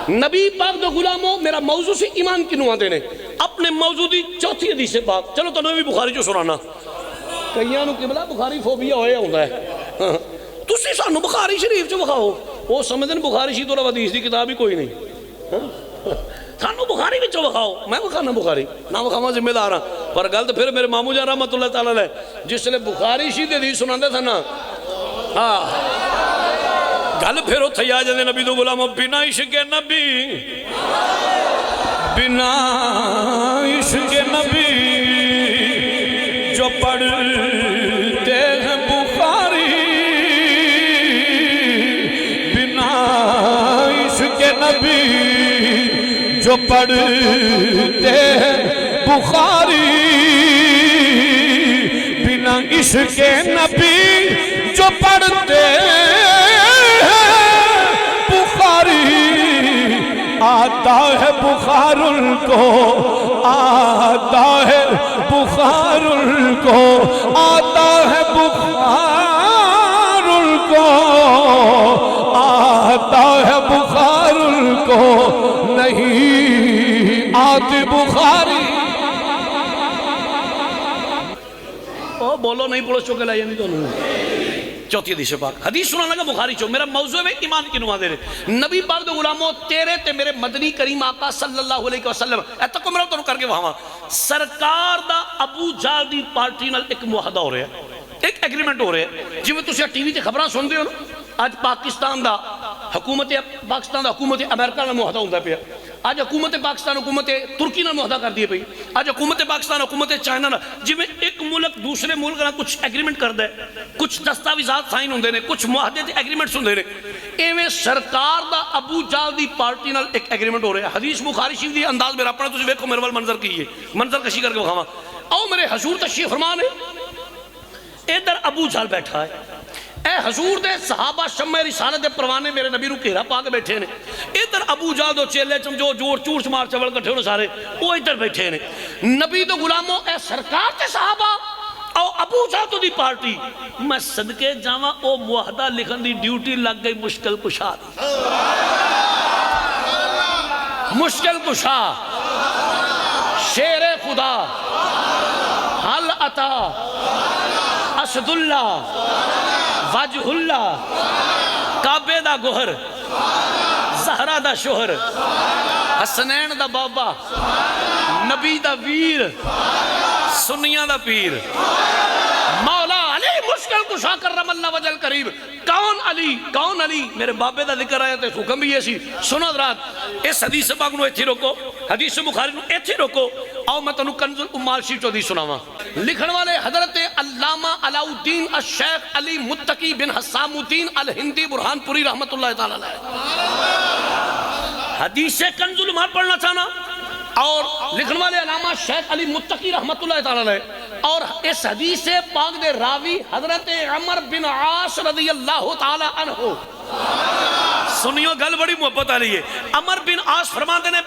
نبی پاک دو غلاموں میرا موضوع سے ایمان کی نواں دینے اپنے موضوع دی چوتھی حدیث پاک چلو تو نبی بخاری جو سنانا کئیاں نو قبلہ بخاری فوبیا ہوئے ہوندہ ہے تسی سانو بخاری شریف جو بخاؤ وہ سمجھن بخاری شریف تو حدیث دی کتاب ہی کوئی نہیں سانو بخاری بھی جو بخاؤ میں بخانا بخاری نہ بخاما ذمہ دار ہاں پر گل تو پھر میرے مامو جان رحمت اللہ تعالیٰ علیہ جس نے بخاری شریف حدیث سناندے تھا نا گل پھر اتھے آ جاندے نبی دو غلاموں بنا عشق نبی بنا عشق نبی جو پڑھتے ہیں بخاری بنا عشق نبی جو پڑھتے ہیں بخاری بنا عشق نبی جو پڑھتے آتا ہے بخار ان کو آتا ہے بخار ان کو آتا ہے بخار ان کو آتا ہے بخار ان کو نہیں آتی بخاری او بولو نہیں پڑھو چوکے لائے نہیں تو چوتھی حدیث پاک حدیث سنانا لگا بخاری چو میرا موضوع ہے ایمان کی نواں دے رہے نبی پاک دو غلاموں تیرے تے میرے مدنی کریم آقا صلی اللہ علیہ وسلم ایتا کو میرا تو کر کے وہاں سرکار دا ابو جہل دی پارٹی نال ایک معاہدہ ہو رہا ہے ایک ایگریمنٹ ہو رہا ہے جی میں تسی ٹی وی تے خبراں سن دے ہو نا آج پاکستان دا حکومت امریکہ نال معاہدہ ہوندا پیا آج حکومت پاکستان حکومت ترکی نال معاہدہ کر دیے پئی آج حکومت پاکستان حکومت چائنا نال جی میں ایک ملک دوسرے ملک نال کچھ ایگریمنٹ کردا ہے کچھ دستاویزات سائن ہوندے نے کچھ معاہدے تے ایگریمنٹس ہوندے نے ایویں سرکار دا ابو جہل دی پارٹی نال ایک ایگریمنٹ ہو رہا ہے حدیث بخاری شریف دی انداز میرا اپنا تسی ویکھو میرے وال منظر کیے منظر کشی کر کے بکھاواں آؤ میرے حضور تشریف فرما نے ادھر ابو جہل بیٹھا ہے اے حضور دے صحابہ شمع رسالت دے پروانے میرے نبی رو گھیرا پا کے بیٹھے نے ادھر ابو جہل دو چیلے چمجو جوڑ چور چمار چوڑ کٹھے ہونے سارے وہ ادھر بیٹھے نے نبی دو غلاموں اے سرکار تے صحابہ او ابو جہل تو دی پارٹی میں صدقے جاواں او معاہدہ لکھن دی ڈیوٹی لگ گئی مشکل کشا دی مشکل کشا شیر خدا حل عطا اسد اللہ وجہ اللہ کعبے دا گوہر زہرہ دا شوہر حسنین دا بابا نبی دا ویر سنیاں دا پیر مولا علی مشکل کشا کرم اللہ وجہ القریب کون علی میرے بابے دا ذکر آیا تے حکم بھی ایسی سنو حضرات اس حدیث پاک نو ایتھی روکو حدیث بخاری نو ایتھی روکو آؤ میں تنو کنز الامال شریف چو حدیث سناواں لکھن والے حضرت علامہ علاء الدین الشیخ علی متقی بن حسام الدین الہندی برہان پوری رحمت اللہ تعالیٰ علیہ حدیث کنز الامال پڑھنا چاہنا اور لکھن والے علامہ شیخ علی متقی رحمت اللہ تعالیٰ علیہ اور اس حدیث پاک دے راوی حضرت عمر بن عاص رضی اللہ تعالیٰ عنہ سنیو گل بڑی محبت آ رہی ہے عمر بن عاص فرماتے نے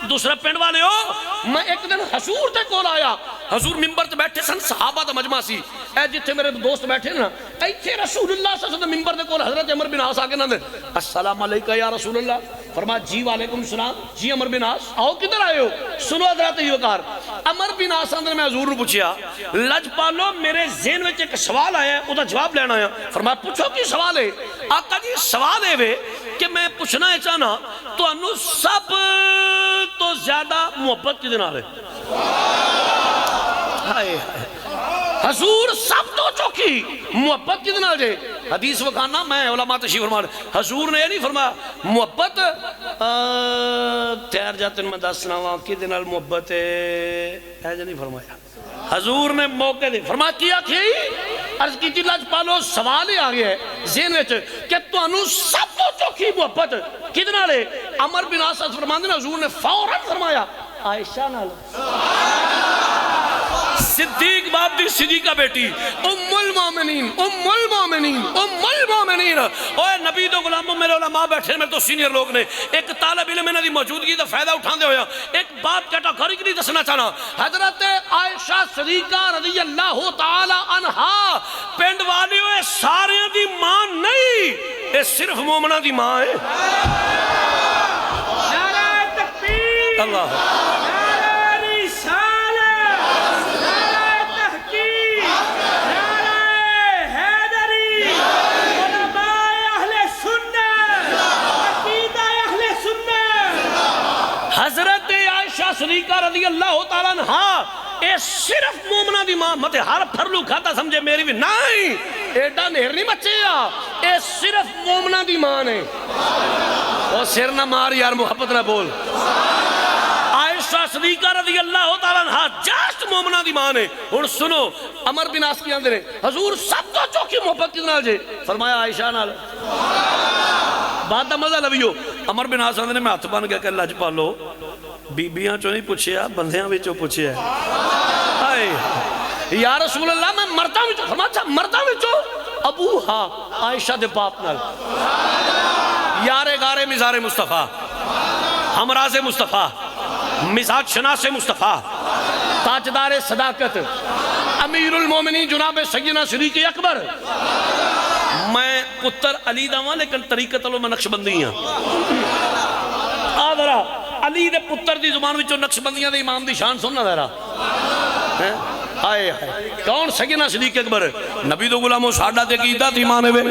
دوسرا پینڈ والے ہو میں ایک دن حضور تے کول آیا حضور ممبر تے بیٹھے سن صحابہ دا مجمع سی اے جتھے میرے دوست بیٹھے نا ایتھے رسول اللہ صلی اللہ علیہ وسلم ممبر تے کول حضرت عمر بن عاص آگے نہ دے السلام علیکہ یا رسول اللہ فرمایا جی وعلیکم السلام جی عمر بن عاص آؤ کدھر آئے ہو سنو حضرت یہ وقار عمر بن عاص اندر میں حضور نے پوچھیا لج پالو میرے ذہن وچ ایک سوال آیا ہے او دا جواب لینا آیا فرمایا پوچھو کی سوال ہے آقا جی سوال ہے وے کہ میں پوچھنا ہے چاہنا تو انو سب تو زیادہ محبت کی دن آ رہے حضور سب تو چوکی محبت کی دن آ رہے حدیث وکھانا میں علماء تشریف فرما رہے حضور نے یہ نہیں فرمایا محبت تیار جاتے میں دسنا وہاں کی دن آل محبت ایجا نہیں فرمایا حضور نے موقع دے فرمایا کیا تھی عرض کی تھی لاج پالو سوال ہی آگیا ہے ذہن وچ کہ تو انو سب تو چوکی محبت کتنا لے عمر بن عاص فرمان دینا حضور نے فوراً فرمایا عائشہ نال صدیق باپ دی صدیقہ بیٹی ام المومنین اوہ نبی دو غلاموں میرے علماء بیٹھے میں تو سینئر لوگ نے ایک طالب علم انہاں دی موجودگی دا فائدہ اٹھان دے ہویا ایک بات کیٹاگوریک نہیں دسنا چاہنا حضرت عائشہ صدیقہ رضی اللہ تعالی عنہا پینڈ والی ہوئے سارے دی ماں نہیں یہ صرف مومنہ دی ماں ہے اللہ حضرت عائشہ صدیقہ رضی اللہ تعالیٰ عنہ اے صرف مومنہ دی ماں متے ہر پھرلو کھاتا سمجھے میری بھی نہیں ایڈا نہر نہیں بچے اے صرف مومنہ دی ماں نے وہ سر نہ مار یار محبت نہ بول عائشہ صدیقہ رضی اللہ تعالیٰ عنہ جاسٹ مومنہ دی ماں نے اور سنو عمر بن عاص کی اندر حضور سب تو چوکی محبت کتنا جے فرمایا عائشہ نال بات دا مزہ لبیو عمر بن عاص نے میں ہاتھ بن گیا کہ لج پالو بیبیاں چو نہیں پوچھیا بندیاں وچوں پوچھیا ہائے یا رسول اللہ میں مرداں وچوں فرمایا مرداں وچوں ابو ہاں عائشہ دے باپ نال یارے گارے مزار مصطفیٰ ہمراز مصطفیٰ مزاج شناس مصطفیٰ تاجدار صداقت امیر المومنین جناب سیدنا صدیق اکبر میں پتر علی داواں لیکن طریقت اللہ میں نقش بندی ہاں آدھرا علی دے پتر دی زبان وچوں نقش بندیاں دے امام دی شان سننا دے رہا آئے کون سیدنا صدیق اکبر نبی دو غلاموں ساڑھا دے کی عیدہ تھی مانے وے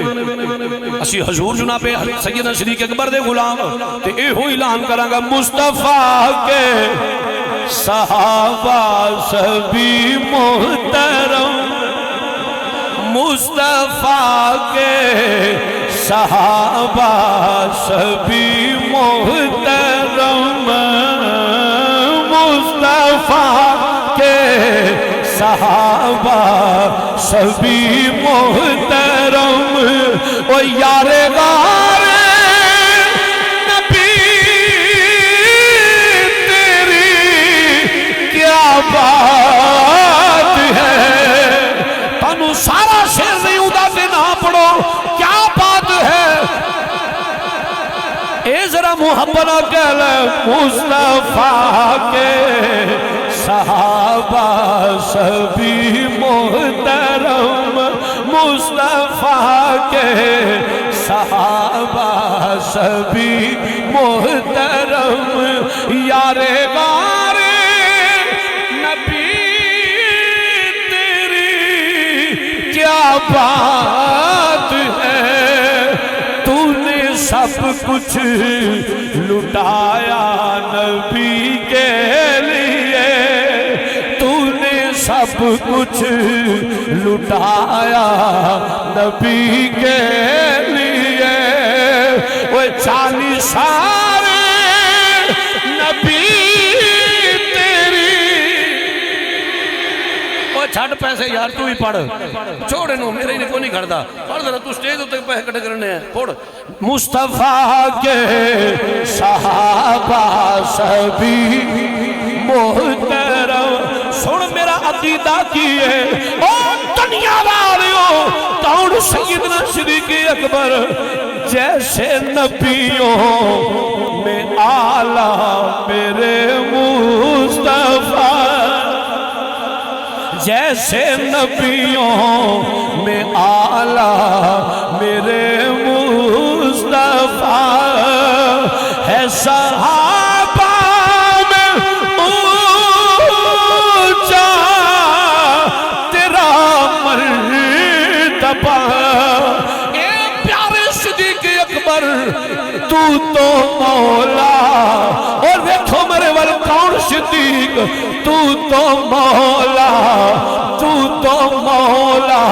اسی حضور جناب سیدنا صدیق اکبر دے غلام تے اے ہو اعلان کریں گا مصطفیٰ کے صحابہ سبھی محترم مصطفیٰ کے صحابہ سبھی محترم مصطفیٰ کے صحابہ سبھی محترم او یار غار نبی تیری کیا بات ہے تانو سارا شیر زیودہ سے نہ پڑھو کیا بات ہے اے ذرا محبت کہہ مصطفیٰ کے صحابہ سبھی محترم مصطفیٰ کے صحابہ سبھی محترم یار غار نبی تیری کیا بات ہے تو نے سب کچھ لٹایا نبی کے لیے تو نے سب کچھ لٹایا نبی کے لیے وہ 40 سال نبی چھٹ پیسے یار تو ہی پڑھ چھوڑے نو میرے ہی کو نہیں کھڑتا پڑھ ذرا تو سٹیج ہوتے پیسے کٹے کرنے ہیں پڑھ مصطفیٰ کے صحابہ سبھی محترم سن میرا عقیدہ کیے او دنیا والیوں کون سیدنا صدیق اکبر جیسے نبیوں میں آلہ میرے مصطفیٰ جیسے نبیوں میں آلہ میرے مصطفیٰ ہے صحابہ میں اونچا تیرا مرتبہ اے پیارے صدیق اکبر تو مولا اور دیکھو میرے ور کون صدیق تو مولا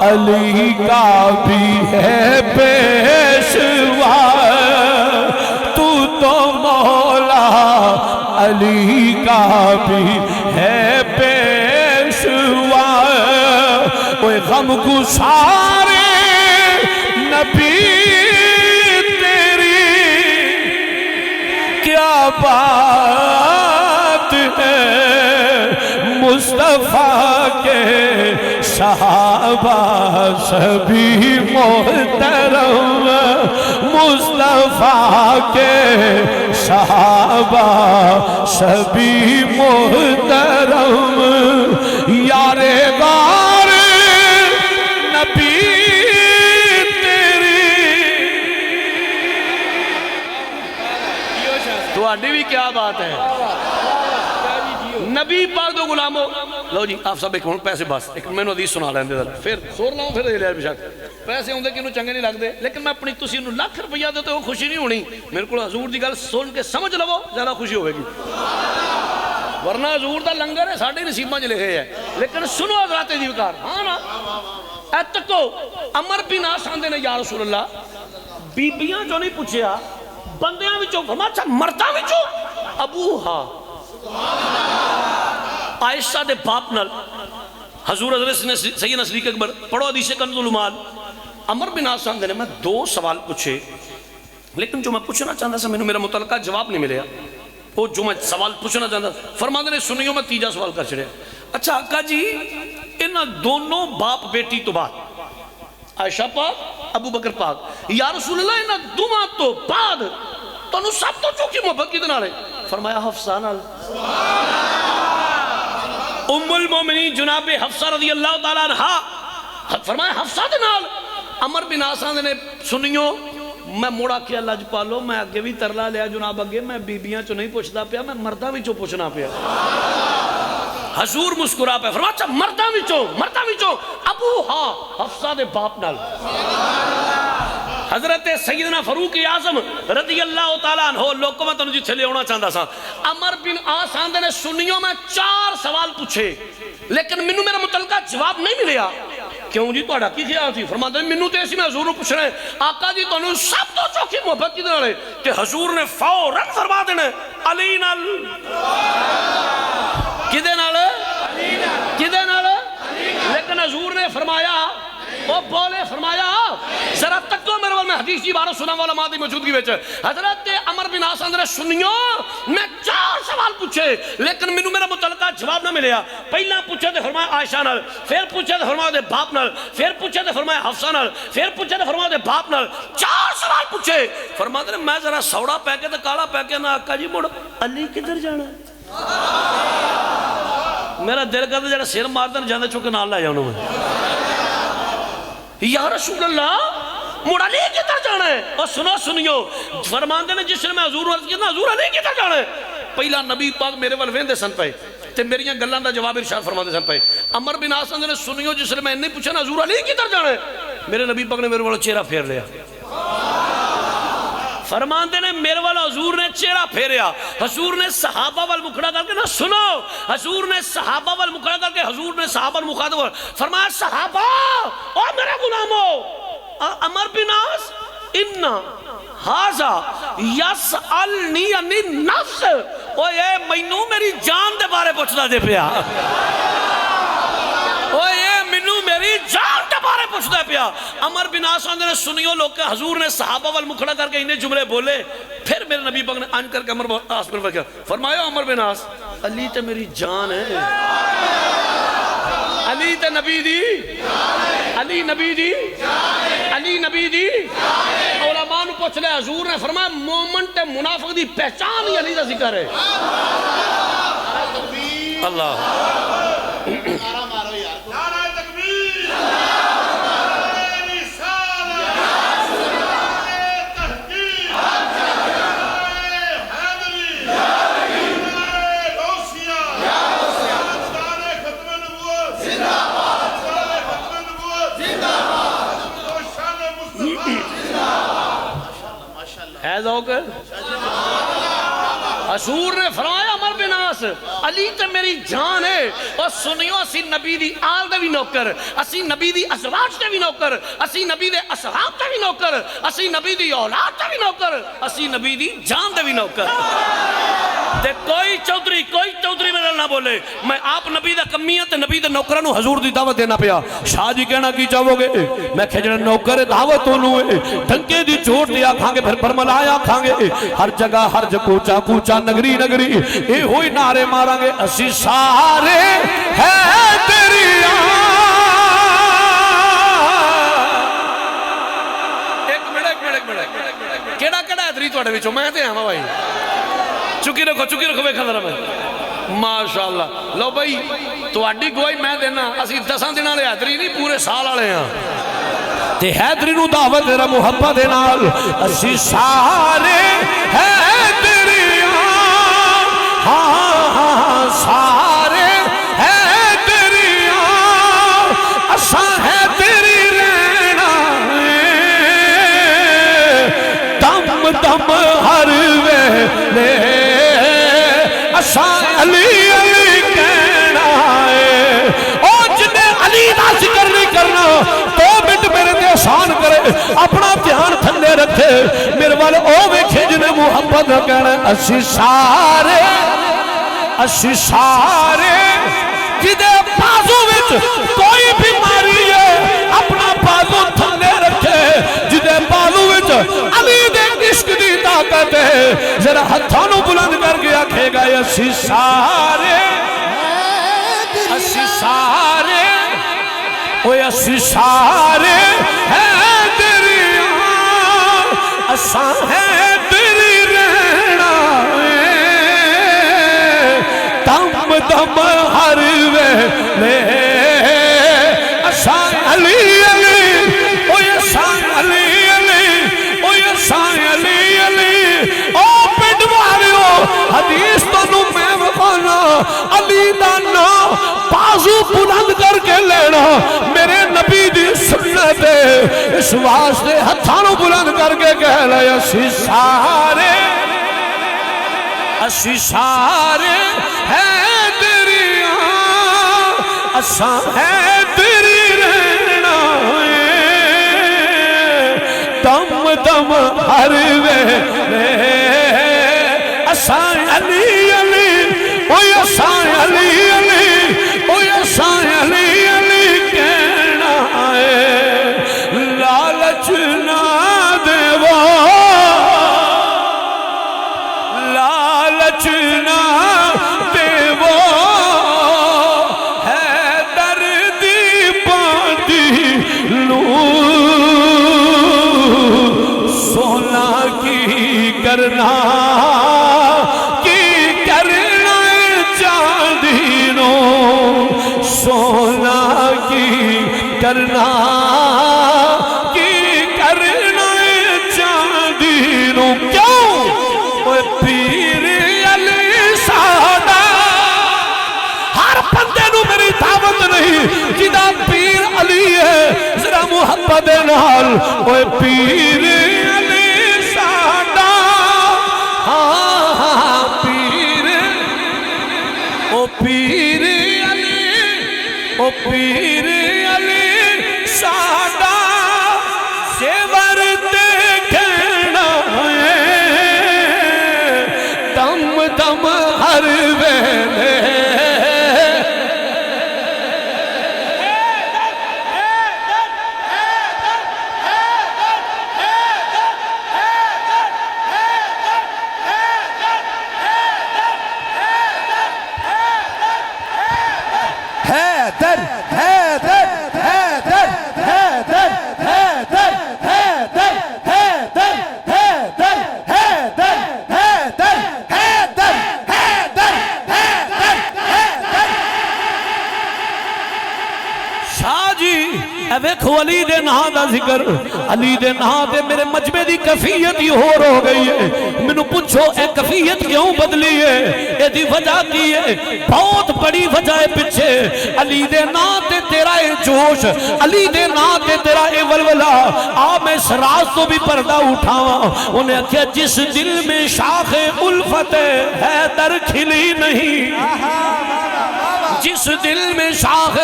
علی کا بھی ہے پیشوا تو مولا علی کا بھی ہے پیشوا کوئی غم گسارے نبی تیری کیا بات ہے مصطفیٰ کے صحابہ سبھی محترم مصطفیٰ کے صحابہ سبھی محترم یار غار نبی تیری تھوڑی بھی کیا بات ہے. نبی پاک دو غلامو لو جی آپ سب ایک پیسے بس ایک میں نے حدیث سنا لیندے پھر سور لاؤں پھر لے بے شک پیسے ہوندے کینوں چنگے نہیں لگدے لیکن میں اپنی تسی نوں لاکھ روپیہ دے تے وہ خوشی نہیں ہونی میرے کو حضور دی گل سن کے سمجھ لو زیادہ خوشی ہوے گی ورنہ حضور دا لنگر ہے ساڈے نصیباں وچ لکھے ہے لیکن سنو حضرات دی وقار ہاں نا اے تکو عمر بن عاص آندے نے یا رسول اللہ بیبیاں جو نہیں پوچھیا بندیاں وچوں فرمایا اچھا مرداں وچوں ابو ہاں عائشہ دے باپ نال حضور حضرت نے سیدنا صدیق اکبر پڑھو حدیث کنز العمال عمر بن عاص نے میں 2 سوال پوچھے لیکن جو میں پوچھنا چاہتا سا میں میرا متعلقہ جواب نہیں ملیا وہ جو میں سوال پوچھنا چاہتا فرماندے نے سنیوں میں 3 سوال کر چھڑیا اچھا آقا جی ان دونوں باپ بیٹی تو بعد عائشہ پاک ابو بکر پاک یا رسول اللہ ان دوواں تو بعد تو سب تو چوکی محبت کتنا رہے فرمایا حفصہ نال ام المومنین جناب حفصہ رضی اللہ تعالیٰ عنہ فرمایا حفصہ دے نال عمر بن عاص نے سنیوں میں موڑا کیا لج پالو میں اگے بھی ترلا لیا جناب اگے میں بیبیاں چو نہیں پوچھتا پیا میں مردہ بھی چو پوچھنا پیا حضور مسکرا پہ فرمایا اچھا مردہ بھی چو ابو ہاں حفصہ دے باپ نال حضرت سیدنا فاروق اعظم رضی اللہ تعالیٰ عنہ لوگوں میں تنہوں جتھے لے ہونا چاہتا سا عمر بن عاص نے سنیوں میں 4 سوال پوچھے لیکن منو میرا متعلقہ جواب نہیں ملیا کیوں جی توڑا کی خیال تھی فرماتے ہیں منو تے اسی میں حضور نے پوچھ رہے ہیں آقا جی تنہوں سب تو چوکی محبت کی دنے کہ حضور نے فوراً فرما دینے علی نال کدے نال لیکن حضور نے فرمایا وہ بولے فرمایا ذرا تکو میرے والے میں حدیث جی بارہ سنا والا مادی موجودگی بیچے حضرت عمر بن عاص نے سنیوں میں 4 سوال پوچھے لیکن منو میرا متعلقہ جواب نہ ملیا پہلا پوچھے تھے فرمایا عائشہ نال پھر پوچھے تھے فرمایا دے باپ نال پھر پوچھے تھے فرمایا حفصہ نال پھر پوچھے تھے فرمایا دے باپ نال 4 سوال پوچھے فرمایا میں ذرا سوڑا پہ کے تو کالا پہ کے نا آقا جی مڑ علی کدھر جانا میرا دل کرتا جڑا سر ماردن جاندے چکے نال لے جاؤں میں یا رسول اللہ مڑا علی کدھر جانا ہے اور سنیو فرماندے نے جس نے میں حضور عرض کیا حضور علی کدھر جانا ہے پہلا نبی پاک میرے وال ویندے سن پے تے میریاں گلاں دا جواب ارشاد فرماندے سن پے عمر بن عاص نے سنیو جس نے میں نہیں پوچھا نا حضور علی کدھر جانا ہے میرے نبی پاک نے میرے وال چہرہ پھیر لیا فرماندے نے میرے والا حضور نے چہرہ پھیریا حضور نے صحابہ وال مکھڑا کر کے نہ سنو حضور نے صحابہ وال مکھڑا کر کے حضور نے صحابہ مخاطب فرمایا صحابہ او میرے غلامو عمر بن عاص ان ہاذا یسألنی انی نفس او اے مینوں میری جان دے بارے پوچھدا دے پیا او اے مینوں میری جان دے بارے پوچھدا پیا عمر بن عاص نے سنیو لوگ حضور نے صحابہ وال مکھڑا کر کے انہیں جملے بولے پھر میرے نبی پاک نے آن کر کے عمر بن عاص پر فرمایا عمر بن عاص علی تے میری جان ہے علی تے نبی دی علی نبی دی علی نبی دی علماء نے پوچھ لے حضور نے فرمایا مومن تے منافق دی پہچان ہی علی دا ذکر ہے اللہ حضور نے فرمایا عمر بن عاص علی تے میری جان ہے اور سنیو اسی نبی دی آل دے بھی نوکر اسی نبی دی ازواج دے بھی نوکر اسی نبی دے اصحاب دے بھی نوکر اسی نبی دی اولاد دے بھی نوکر اسی نبی دی جان دے بھی نوکر تے کوئی چودھری میرے نہ بولے میں آپ نبی دا کمیاں تے نبی دے نوکران حضور دی دعوت دینا پیا شاہ جی کہنا کی چاہو گے میں کھجڑا نوکر دعوت ہونوں ڈھنکے دی چوٹ دیا کھانگے پھر برملایا کھانگے ہر جگہ ہر کوچا کوچا نگری نگری اے ہوئی نعرے ماراں گے اسی سارے ہے تیری ایک منٹ کیڑا کیڑا ہے تری توڑے وچوں میں تے ہاں بھائی چکی رکھو بے خندرہ میں ماشاءاللہ لو بھائی تو اڈی گوائی میں دینا اسی 10 دن والے حیدری نہیں پورے سال والے ہیں تے حیدری نو دعوت تیرا محبت دے نال اسی سارے حیدری ہر ویلے اساں علی علی کہنا ہے او جنہیں علی دا ذکر نہیں کرنا 2 منٹ میرے تے آسان کرے اپنا دھیان تھلے رکھے میرے والے او ویکھے جنہیں محبت نہ کہنا اسی سارے جدے بازو وچ کوئی بیماری ہے اپنا بازو تھلے رکھے جدے بازو وچ علی دے عشق دی طاقت ہے ذرا ہتھانوں بلند کر کے آکھے گا اسی سارے اوے اسی سارے ہیں تیری اساں ہے تیری رہنا دم دم ہر ویلے اساں علی علی اوے اساں علی علی اوے اساں علی علی او پنڈ والیو حدیث تانوں میں وکھانا علی دا نام بازو بلند کر کے لینا میرے نبی دی سنت ہے اس واسطے ہتھانوں بلند کر کے کہہ لے اسی سارے ہیں تیری اساں ہے تیری رہنا دم دم ہر ویلے اساں علی علی اوے اساں علی علی اوے اساں علی علی کہنا ہے لالچ نہ دیو لالچ نہ دیو ہے دردی باندی لو سونا کی کرنا سونا کی کرنا چاندینوں کیوں وہ پیر علی ساڈا ہر بندے نو میری دعوت نہیں جدا پیر علی ہے ذرا محبت نال وہ پیر علی ساڈا ہاں پیر او پیر او پیر علی ساڈا سیور تے کہنا ہے دم دم ہر ویلے ویکھو علی دے نام دا ذکر علی دے نام دے میرے مجمع دی کیفیت ہی ہو گئی ہے مینوں پوچھو اے کیفیت کیوں بدلی ہے اے دی وجہ کی ہے بہت بڑی وجہ ہے پیچھے علی دے نام تے تیرا اے جوش علی دے نام تے تیرا اے ولولا آ میں اس راز تو بھی پردہ اٹھاواں انہیں کہا جس دل میں شاخ الفت ہے در کھلی نہیں جس دل میں شاخ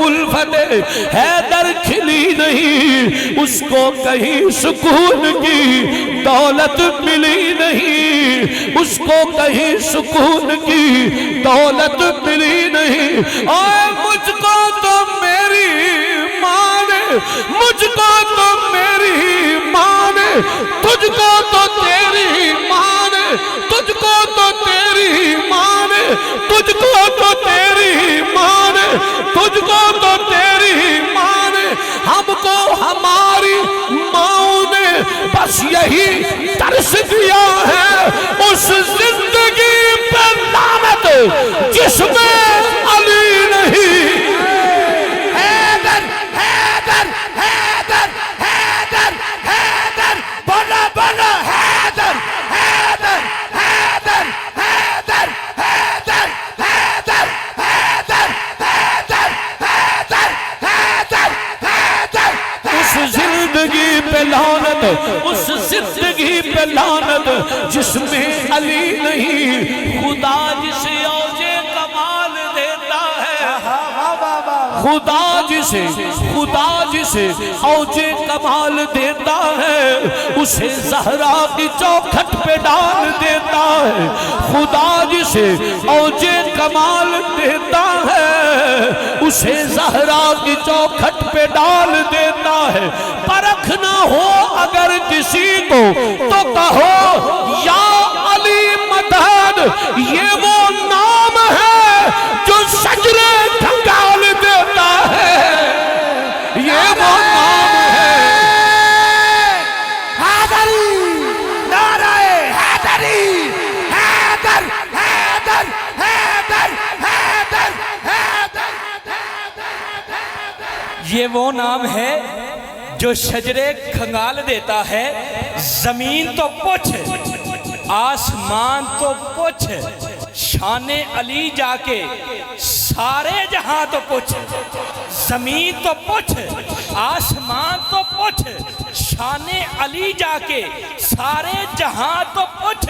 الفت ہے در کھلی نہیں اس کو کہیں سکون کی دولت ملی نہیں اس کو کہیں سکون کی دولت ملی نہیں اور مجھ کو تو میری ماں نے مجھ کو تو میری ماں نے تجھ کو تو تیری ماں نے تجھ کو تو تیری ماں نے تجھ کو تو تیری ماں نے تجھ کو تو تیری ماں نے ہم کو ہماری ماں نے بس یہی ترس دیا ہے اس زندگی پہ لعنت جس میں علی نہیں حیدر حیدر حیدر حیدر حیدر بنا بنا حیدر حیدر حیدر حیدر حیدر حیدر حیدر حیدر حیدر حیدر حیدر اس زندگی پہ لعنت اس زندگی پہ پہ لعنت جس میں علی نہیں، خدا جسے اوج کمال دیتا ہے، خدا جسے اوج کمال دیتا ہے اسے زہرا کی چوکھٹ پہ ڈال دیتا ہے، خدا جسے اوج کمال دیتا ہے اسے زہرا کی چوکھٹ پہ ڈال دیتا ہے۔ پرکھ نہ ہو اگر کسی کو تو کہو یا علی مدد، یہ وہ نام ہے جو شجرے ڈھنگال دیتا ہے، یہ وہ نام ہے۔ حیدری، نعرہ حیدری، حیدر حیدر حیدر حیدر حیدر۔ یہ وہ نام ہے جو شجرے کھنگال دیتا ہے، زمین تو پوچھ آسمان تو پوچھ، شان علی جا کے سارے جہاں تو پوچھ، زمین تو پوچھ آسمان تو پوچھ، شان علی جا کے سارے جہاں تو پوچھ،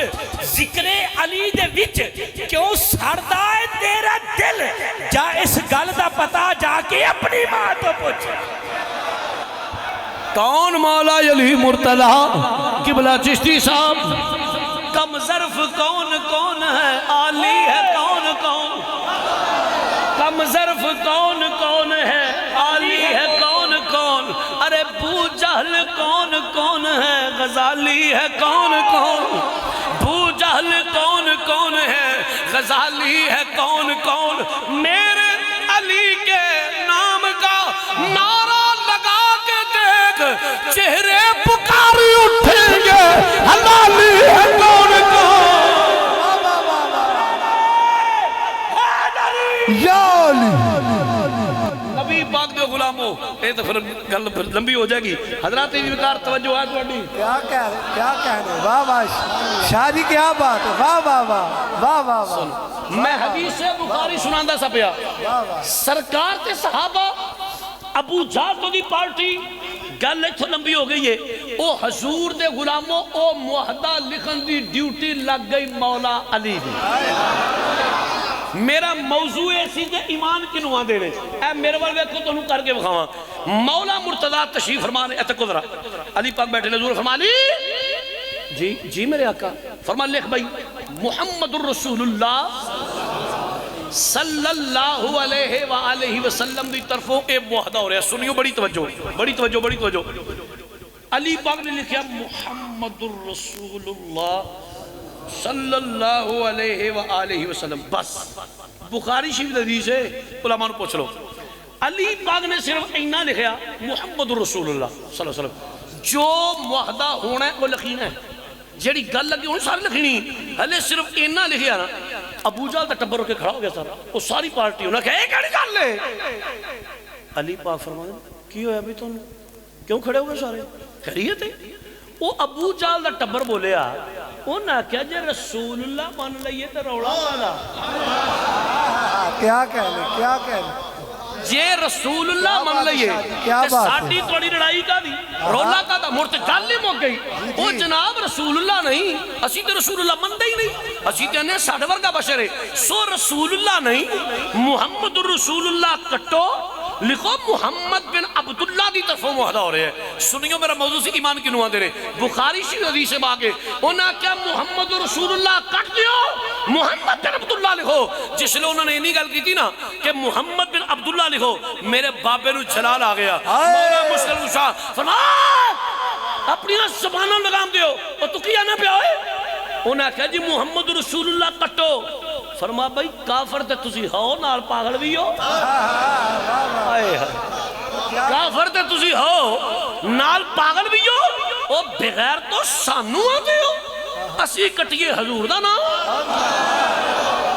ذکر علی دے وچ کیوں سڑدا ہے تیرا دل، جا اس گل دا پتا جا کے اپنی ماں تو پوچھ۔ کون مولا علی مرتضی قبلہ چشتی صاحب؟ کم ظرف کون کون ہے، عالی ہے کون کون، کم ظرف کون کون ہے، عالی ہے کون کون، ارے بو جہل کون کون ہے، غزالی ہے کون کون، بو جہل کون کون ہے، غزالی ہے کون کون، میرے علی کے نام کا نعرہ لگا کے دیکھ، چہرے پکاری اٹھیں گے، حلالی ہے کون کون۔ یا علی نبی پاک دے غلاموں، یہ تو پھر گل لمبی ہو جائے گی، حضرات وقار توجہ ہے تھوڑی۔ کیا کہنے، واہ واہ شاہ جی کیا بات ہے، واہ واہ واہ واہ واہ واہ۔ میں حدیث بخاری سناندہ سا پیا، سرکار تے صحابہ ابو جہل تو دی پارٹی، گل ایتھوں لمبی ہو گئی ہے، او حضور دے غلاموں او معاہدہ لکھن دی ڈیوٹی لگ گئی مولا علی دی۔ میرا موضوع ایسی دے ایمان کی نواں دینے، اے میرے بار ویکھو تو انہوں کر کے بکھاواں۔ مولا مرتضی تشریف فرمانے، اے تکو ذرا، علی پاک بیٹھے حضور فرما علی جی میرے آقا، فرما لکھ بھائی محمد الرسول اللہ صلی اللہ علیہ وآلہ وسلم دی طرفوں اے معاہدہ ہو رہا ہے، سنیو بڑی توجہ بڑی توجہ بڑی توجہ۔ علی پاک نے لکھیا محمد الرسول اللہ صلی اللہ علیہ وآلہ وسلم، بس بخاری شریف حدیث ہے، علماء نے پوچھ لو۔ علی پاک نے صرف اینا لکھیا محمد الرسول اللہ صلی اللہ علیہ وسلم، جو معاہدہ ہونا ہے وہ لکھینا ہے، جیڑی گل لگی ہوئی ساری لکھنی، ہلے صرف اینا لکھیا نا، ابو جہل تا ٹبر ہو کے کھڑا ہو گیا سارا، وہ ساری پارٹی انہوں نے کہا ایک کڑی گل لے۔ علی پاک فرمایا کی ہویا بھی تم کیوں کھڑے ہوئے سارے، خیریت ہے؟ وہ ابو جہل دا ٹبر بولیا، انہاں کیا جے رسول اللہ مان لئیے تے روڑا والا، کیا کہنے کیا کہنے، جے رسول اللہ مان لئیے تے ساڑی توڑی لڑائی کا دی، رولا کا دا، مرتے گل نہیں مک گئی، وہ جناب رسول اللہ نہیں، اسی تے رسول اللہ مندہ ہی نہیں، اسی تے انہیں ساڑھ ورگا بشر ہے، سو رسول اللہ نہیں، محمد الرسول اللہ کٹو، لکھو محمد بن عبداللہ دی طرف معاہدہ ہو رہے ہیں۔ سنیو میرا موضوع سے ایمان کی نواں دے رہے، بخاری شریف حدیث سے باگے، انہاں کیا محمد رسول اللہ کٹ دیو، محمد بن عبداللہ لکھو، جس لئے انہوں نے انہی گل کی تھی نا کہ محمد بن عبداللہ لکھو، میرے بابے نو جلال آ گیا، مولا مشکل کشا فرما اپنی زبانوں لگام دیو، اور تو کیا نہ پہ آئے، انہاں کہا جی محمد رسول اللہ کٹو، فرما بھائی کافر تے تسی ہو نال پاگل بھی ہو، کافر تے تسی ہو نال پاگل بھی ہو، او بغیر تو سانو آتے ہو، اسی کٹیے حضور دا نا،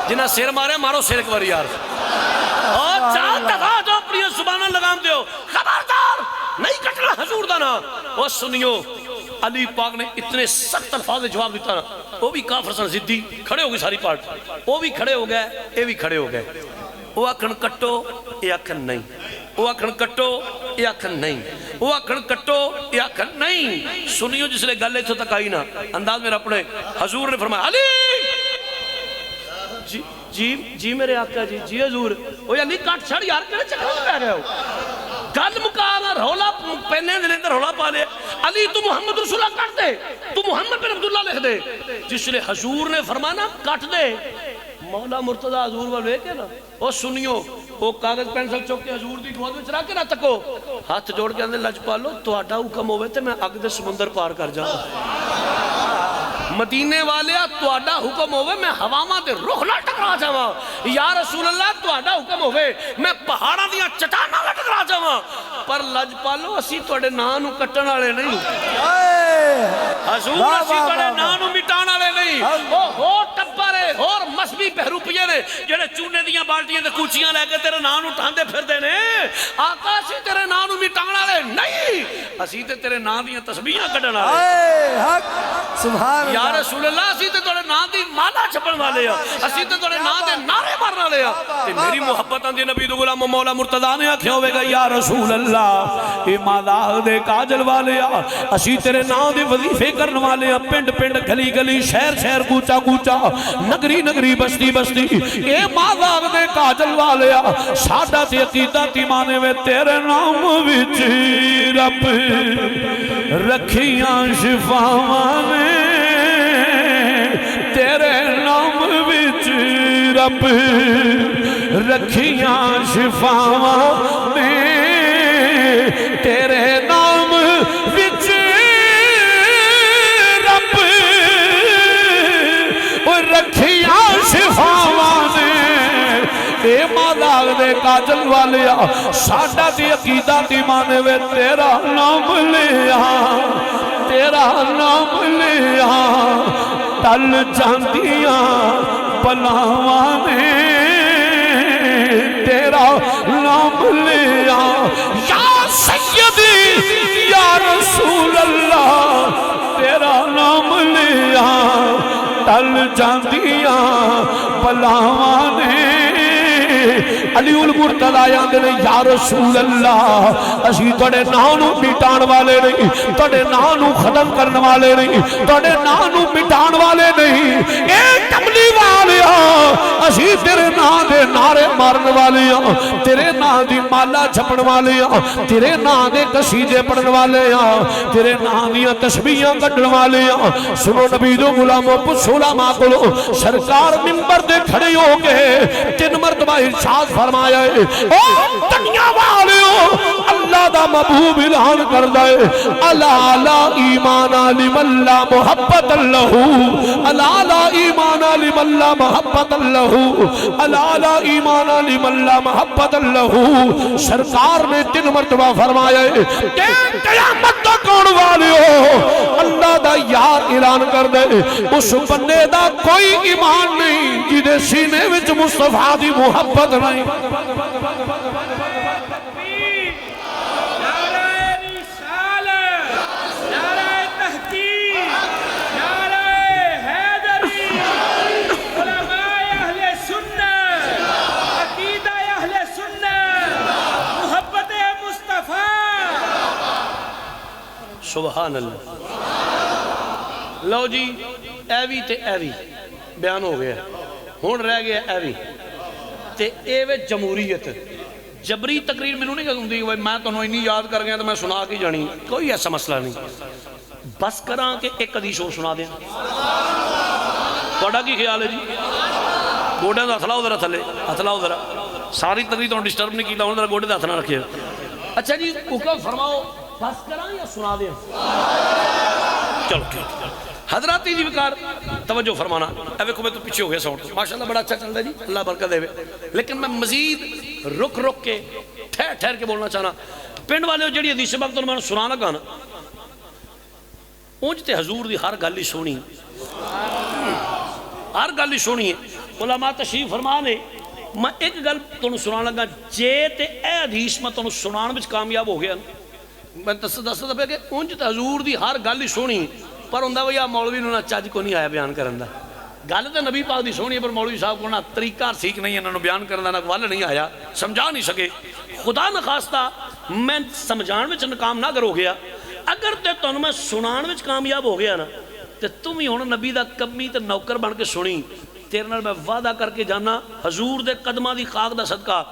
جنہ سیر مارے مارو سیر ایک بار یار، اور چاہت دفعہ جو اپنی زبانہ لگام دیو، خبردار نہیں کٹنا حضور دا نا۔ وہ سنیو علی پاک نے اتنے سخت الفاظ جواب دیتا نا، وہ بھی کافر سن زدی کھڑے ہو گئی ساری پارٹ، وہ بھی کھڑے ہو گئے یہ بھی کھڑے ہو گئے، وہ آکھن کٹو یہ آکھن نہیں، وہ آکھن کٹو یہ آکھن نہیں، وہ آخر کٹو یا آخر نہیں سنیو جس لئے گل اتھو تک آئی نا انداز میرا اپنے حضور نے فرمایا علی جی میرے آقا جی حضور وہ علی کٹ چھڑ یار کہنے چکر میں پہ رہے ہو گل مکانا رولا پہنے دلیں در رولا پا لے علی تو محمد رسول اللہ کٹ دے تو محمد بن عبداللہ لکھ دے جس لئے حضور نے فرمانا کٹ دے مولا مرتضی حضور والے کے نا وہ سنیو وہ کاغذ پینسل چوک کے حضور دی گود میں چرا کے نہ تکو ہاتھ جوڑ کے اندر لج پالو تو آٹا حکم ہوئے تھے میں اگ دے سمندر پار کر جاؤں مدینے والے تو آڈا حکم ہوئے میں ہواما دے روح نہ ٹکرا جاواں یا رسول اللہ تو آڈا حکم ہوئے میں پہاڑاں دیا چٹاناں نہ ٹکرا جاواں پر لج پالو اسی توڑے نانو کٹن والے نہیں حضور اسی توڑے نانو مٹان والے نہیں وہ ہو ٹپرے اور مسبی بہروپیے نے جڑے چونے دیاں بالٹیاں دے کوچیاں لے کے تیرے نانو ٹھاندے پھر دے نے آقا اسی تیرے نانو مٹان والے نہیں اسی تے تیرے نان دیاں تسبیحاں کڈن والے سبحان یا رسول اللہ اسی تے توڑے نام دی مالا چھپن والے ہیں اسی تے توڑے نام دے نعرے مارن والے ہیں تے میری محبت اندی نبی دو غلام مولا مرتضی نے آکھیا ہوئے گا یا رسول اللہ اے مالا دے کاجل والے ہیں اسی تیرے نام دے وظیفے کرن والے ہیں پنڈ پنڈ گلی گلی شہر شہر کوچا کوچا نگری نگری بستی بستی اے مالا دے کاجل والے ہیں ساڈا تے عقیدہ ایمان میں تیرے نام وچ رب رکھیاں شفاواں نے تیرے نام وچ رب رکھیاں شفاواں نے تیرے نام وچ رب رکھیاں شفاواں نے اے مالا دے کاجل والیا ساڈا تے عقیدہ ایمان وے تیرا نام لیا تیرا نام لیا ٹل جاندیاں بلاواں نے تیرا نام لیا یا سیدی یا رسول اللہ تیرا نام لیا ٹل جاندیاں بلاواں نے علی المرتضی آندے نے یا رسول اللہ اسی توڑے نانو مٹان والے نہیں توڑے نانو ختم کرن والے نہیں توڑے نانو مٹان والے نہیں اے کملی والے اسی تیرے نام دے نعرے مارن والے ہیں تیرے نام دی مالا چھپن والے ہیں تیرے نام دے قصیدے پڑھن والے ہیں تیرے نام دی تسبیحاں کڈن والے ہیں سنو نبی دو غلاموں پوچھو علماء کولو سرکار منبر دے کھڑے ہو کے 3 مرتبہ ارشاد فرمایا ہے او دنیا والیو اللہ دا محبوب اعلان کر دے الا لا ایمان لمن لا محبت اللہ الا لا ایمان لمن لا محبت اللہ الا لا ایمان لمن لا محبت اللہ سرکار نے 3 مرتبہ فرمایا ہے کہ قیامت تک آنے والیو اللہ دا یار اعلان کر دے اس بندے دا کوئی ایمان نہیں جدے سینے وچ مصطفیٰ دی محبت نہیں سبحان اللہ لو جی ایوی تے ایوی بیان ہو گیا ہون رہ گیا ایوی تے ایوے جمہوریت جبری تقریر میں نہیں کہوں دی میں تو انہوں انہی یاد کر گیا تو میں سنا کی جانی کوئی ایسا مسئلہ نہیں بس کران کہ ایک حدیث اور سنا دیں توڑا کی خیال ہے جی گوڑے دا ہتھلاؤ ذرا تھلے ہتھلاؤ ذرا ساری تقریر تو ڈسٹرب نہیں کیتا ہوں ذرا گوڑے دا ہتھنا رکھے اچھا جی حکم فرماؤ بس کران یا سنا دیں چلو حضرات جی بکار توجہ فرمانا ایوے کو میں تو پیچھے ہو گیا سوٹ ماشاءاللہ بڑا اچھا چل رہا ہے جی اللہ برکت دے لیکن میں مزید رک رک کے ٹھہر ٹھہر کے بولنا چاہنا پنڈ والے جڑی حدیث وقت میں سنا لگا نا اونج تے حضور دی ہر گل ہی سونی ہر گل ہی سونی ہے علماء تشریف فرمانے میں ایک گل تانوں سنا لگا جے تے اے حدیث میں تانوں سنان وچ کامیاب ہو گیا میں دسدا پیا کہ اونج تے حضور دی ہر گل ہی سونی پر ہوندا ویا مولوی نوں نہ چج کو نہیں آیا بیان کرن دا گل تے نبی پاک دی سونی پر مولوی صاحب کو نہ طریقہ سیکھ نہیں انہاں نوں بیان کرن دا نہ ول نہیں آیا سمجھا نہیں سکے خدا نخواستہ میں سمجھان وچ ناکام نہ کرو گیا اگر تے تانوں میں سنان وچ کامیاب ہو گیا نا تے تم ہی ہن نبی دا کمی تے نوکر بن کے سنی تیرے نال میں وعدہ کر کے جانا حضور دے قدماں دی خاک دا صدقہ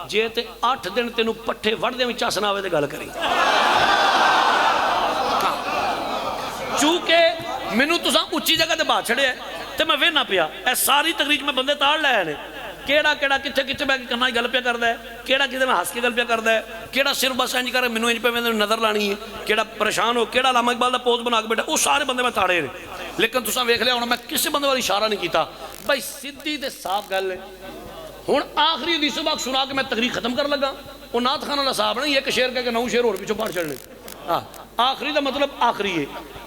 جے تے 8 دن تینوں پٹھے وڑدے وچ چس نہ آوے تے گل کری چونکہ مینوں تساں اچھی جگہ تے بات چھڑیا تے میں وینا پیا اے ساری تقریر میں بندے تاڑ لے نے کیڑا کیڑا کتھے کتھے بیٹھ کے کرنا گل پیا کردا ہے کیڑا کدے میں ہس کے گل پیا کردا ہے کیڑا صرف بس انج کر مینوں انج پہ نظر لانی ہے کیڑا پریشان ہو کیڑا علامہ اقبال دا پوز بنا کے بیٹھا وہ سارے بندے میں تاڑے نے لیکن تساں ویکھ لیا ہن میں کسی بندے وال اشارہ نہیں کیتا بھائی سیدھی تے صاف گل ہے ہن آخری حدیث پاک سنا کے میں تقریر ختم کر لگا وہ نعت خان والا صاحب نہیں ایک شعر کہہ کے 9 شعر اور پیچھے پڑھ چڑھنے ہاں آخری دا مطلب آخری ہے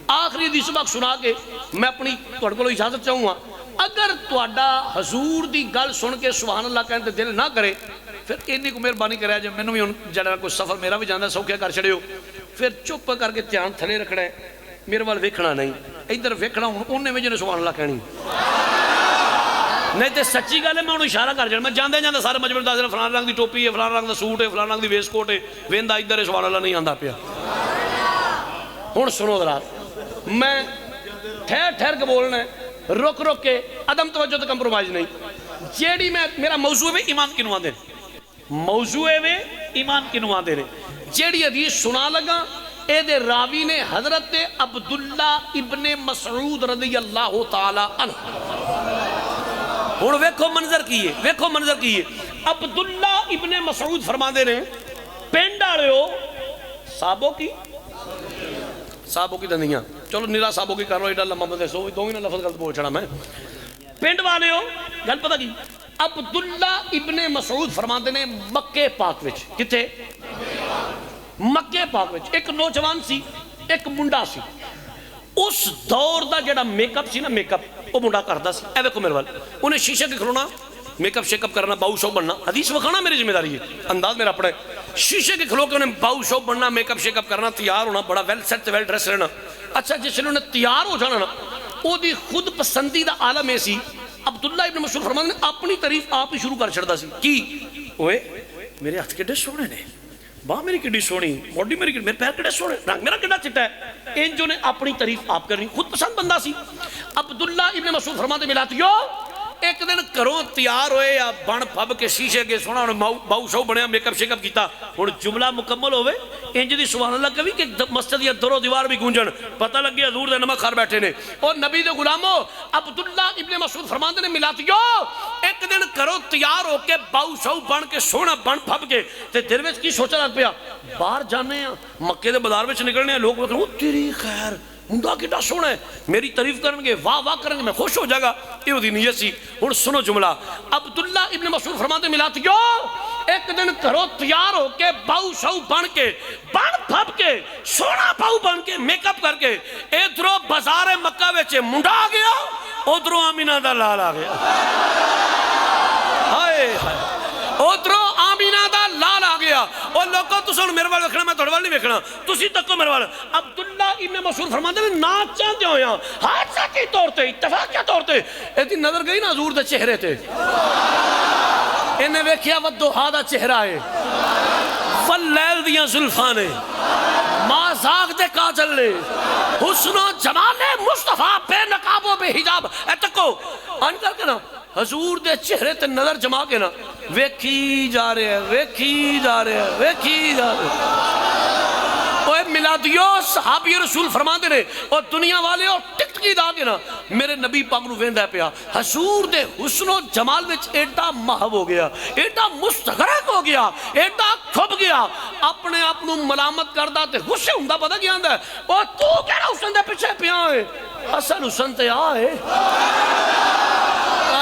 آخری حدیث پاک سنا کے میں اپنی تہاڈے کولوں اجازت چاہوں گا اگر تہاڈا حضور دی گل سن کے سبحان اللہ کہن تے دل نہ کرے پھر اینی کو مہربانی کریا جے مینوں بھی ہن جڑا کوئی سفر میرا بھی جاندا سوکھیا کر چھڑیو پھر چپ کر کے دھیان تھلے رکھنا ہے میرے وال ویکھنا نہیں ادھر ویکھنا ہن اونے وچ نے سبحان اللہ کہنی نہیں تے سچی گل ہے میں انہوں اشارہ کر جانا میں جاندے جاندے سارے مجمع دس فلاں رنگ دی ٹوپی ہے فلاں رنگ دا سوٹ ہے فلاں رنگ دی ویسٹ کوٹ ہے ویندا ادھر ہے سبحان اللہ نہیں آندا پیا ہن سنو ذرا میں ٹھہر ٹھہر کے بولنا ہے رک رک کے عدم توجہ تے کمپرومائز نہیں جیڑی میں میرا موضوع ہے ایمان کنوں آندے موضوع ہے ایمان کنوں آندے نے جیڑی حدیث سنا لگا اے دے راوی نے حضرت عبداللہ ابن مسعود رضی اللہ تعالی عنہ ہن ویکھو منظر کیے ویکھو منظر کیے عبداللہ ابن مسعود فرماندے نے پنڈ والےو صحابوں کی دندیاں چلو نیرا صحابوں کی کر لو ایڈا لمبا بندے سو دو ہی نہ لفظ غلط بول چھڑا میں پنڈ والے ہو گل پتہ کی عبداللہ ابن مسعود فرماندے نے مکے پاک وچ کتے مکے پاک وچ ایک نوجوان سی ایک منڈا سی اس دور دا جڑا میک اپ سی نا میک اپ وہ منڈا کردا سی اے ویکھو میرے وال انہیں شیشے کے کھلونا میک اپ شیک اپ کرنا باؤ شو بننا حدیث وکھانا میری ذمہ داری ہے انداز میرا اپنا ہے شیشے کے کھلو کے انہیں باؤ شو بننا میک اپ شیک اپ کرنا تیار ہونا بڑا ویل سیٹ ویل ڈریس رہنا اچھا جس نے انہیں تیار ہو جانا نا وہ دی خود پسندیدہ عالم ایسی عبداللہ ابن مسعود فرماتے نے اپنی تعریف آپ ہی شروع کر چھڑدا سی کی اوے میرے ہاتھ کڈے سونے نے باہ میری کڈی سونی باڈی میری میرے پیر کڈے سونے رنگ میرا کڈا چٹا ہے ان جو نے اپنی تعریف آپ کرنی خود پسند بندہ سی عبداللہ ابن مسعود فرماتے ملاتیو ایک دن کروں تیار ہوئے یا بن پھب کے شیشے کے سونا باؤ شو بنیا میک اپ شیک اپ کیتا ہن جملہ مکمل ہوئے انج دی سبحان اللہ کبھی کہ مسجد یا درو دیوار بھی گونجن پتہ لگی حضور دے نمک کھار بیٹھے نے اور نبی دے غلامو عبداللہ ابن مسعود فرماندے نے ملاتیو ایک دن کرو تیار ہو کے باؤ شو بن کے سونا بن پھب کے تے دل وچ کی سوچا لگ پیا باہر جانے ہیں مکے دے بازار وچ نکلنے ہیں لوگ کہتے ہیں تیری خیر منڈا کیڈا سونا ہے میری تعریف کریں گے واہ واہ کریں گے میں خوش ہو جائے گا یہ دی نیت سی ہن سنو جملہ عبداللہ ابن مسعود فرماتے ملاتیو ایک دن کرو تیار ہو کے باؤ شو بن کے بن پھب کے سونا باؤ بن کے میک اپ کر کے ادھروں بازار مکہ وچ منڈا آ گیا ادھروں آمینہ دا لال آ گیا ہائے ہائے ادھروں آمینہ دا لال آ گیا اور لوگوں تو سن میرے وال ویکھنا میں تھوڑے وال نہیں ویکھنا تسی تکو میرے وال عبداللہ ابن مسعود فرماتے ہیں نا چاہتے ہو یہاں حادثاتی طور تے اتفاقیہ طور تے ایتی نظر گئی نا حضور دے چہرے تے انہیں ویکھیا ودوحا دا چہرہ ہے واللیل دیاں زلفاں نے مازاق دے کاجل نے حسن و جمال مصطفیٰ بے نقاب و بے حجاب اے تکو آن کر کے نا حضور دے چہرے تے نظر جما کے نا ویکھی جا رہے ہیں ویکھی جا رہے ہیں ویکھی جا رہے ہیں اوہ ملادیو صحابی رسول فرمان دے رہے اور دنیا والے اور ٹکٹ کی دا کے نا میرے نبی پاک نو ویندہ پیا حضور دے حسن و جمال وچ ایڈا محب ہو گیا ایڈا مستغرق ہو گیا ایڈا کھب گیا اپنے اپنو ملامت کردہ تے غصے ہوں دا پتہ کیا اندہ ہے اور تو کہنا حسن دے پیچھے پیا ہے حسن حسن تے آئے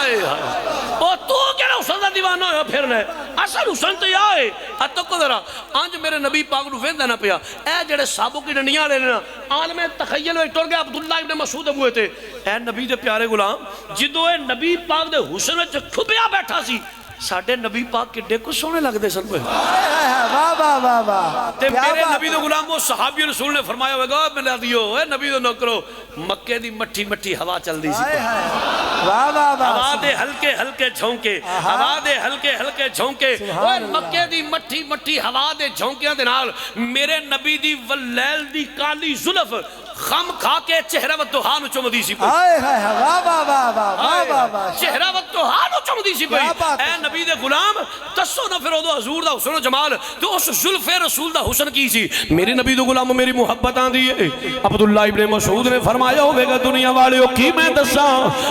اور تو کہنا حسن دا دیوانہ ہویا پھرنا ہے حسن حسن تے آئے اتو کو ذرا آنج میرے نبی پاک نو ویندہ نہ پیا اے جڑے صحابوں کی ڈنڈیاں لے لینا عالم تخیل ہوئے ٹور گئے عبداللہ ابن مسعود ہوئے تھے اے نبی دے پیارے غلام جدو اے نبی پاک دے حسن وچ کھبیا بیٹھا سی ساڈے نبی پاک کڈے کو سونے لگدے سن پے واہ واہ واہ واہ تے کیا میرے بات نبی دے غلام وہ صحابی رسول نے فرمایا ہوگا ملا دیو اے نبی دے نوکرو مکے دی مٹھی مٹھی ہوا چل دی سی ہائے ہائے واہ واہ ہوا واہ دے ہلکے ہلکے جھونکے ہوا دے ہلکے ہلکے جھونکے اوے مکے دی مٹھی مٹھی ہوا دے جھونکیاں دے نال میرے نبی دی واللیل دی کالی زلف خم کھا کے چہرہ و دوہان چم دی سی پئی ہائے ہائے واہ واہ واہ واہ واہ واہ واہ چہرہ و دوہان چم دی سی پئی کیا بات اے نبی دے غلام دسو نہ پھر او حضور دا حسن و جمال تو اس زلف رسول دا حسن کی سی میرے نبی دو غلام میری محبت آن دیئے عبداللہ ابن مسعود نے فرمایا ہوئے گا دنیا والے کی میں دسا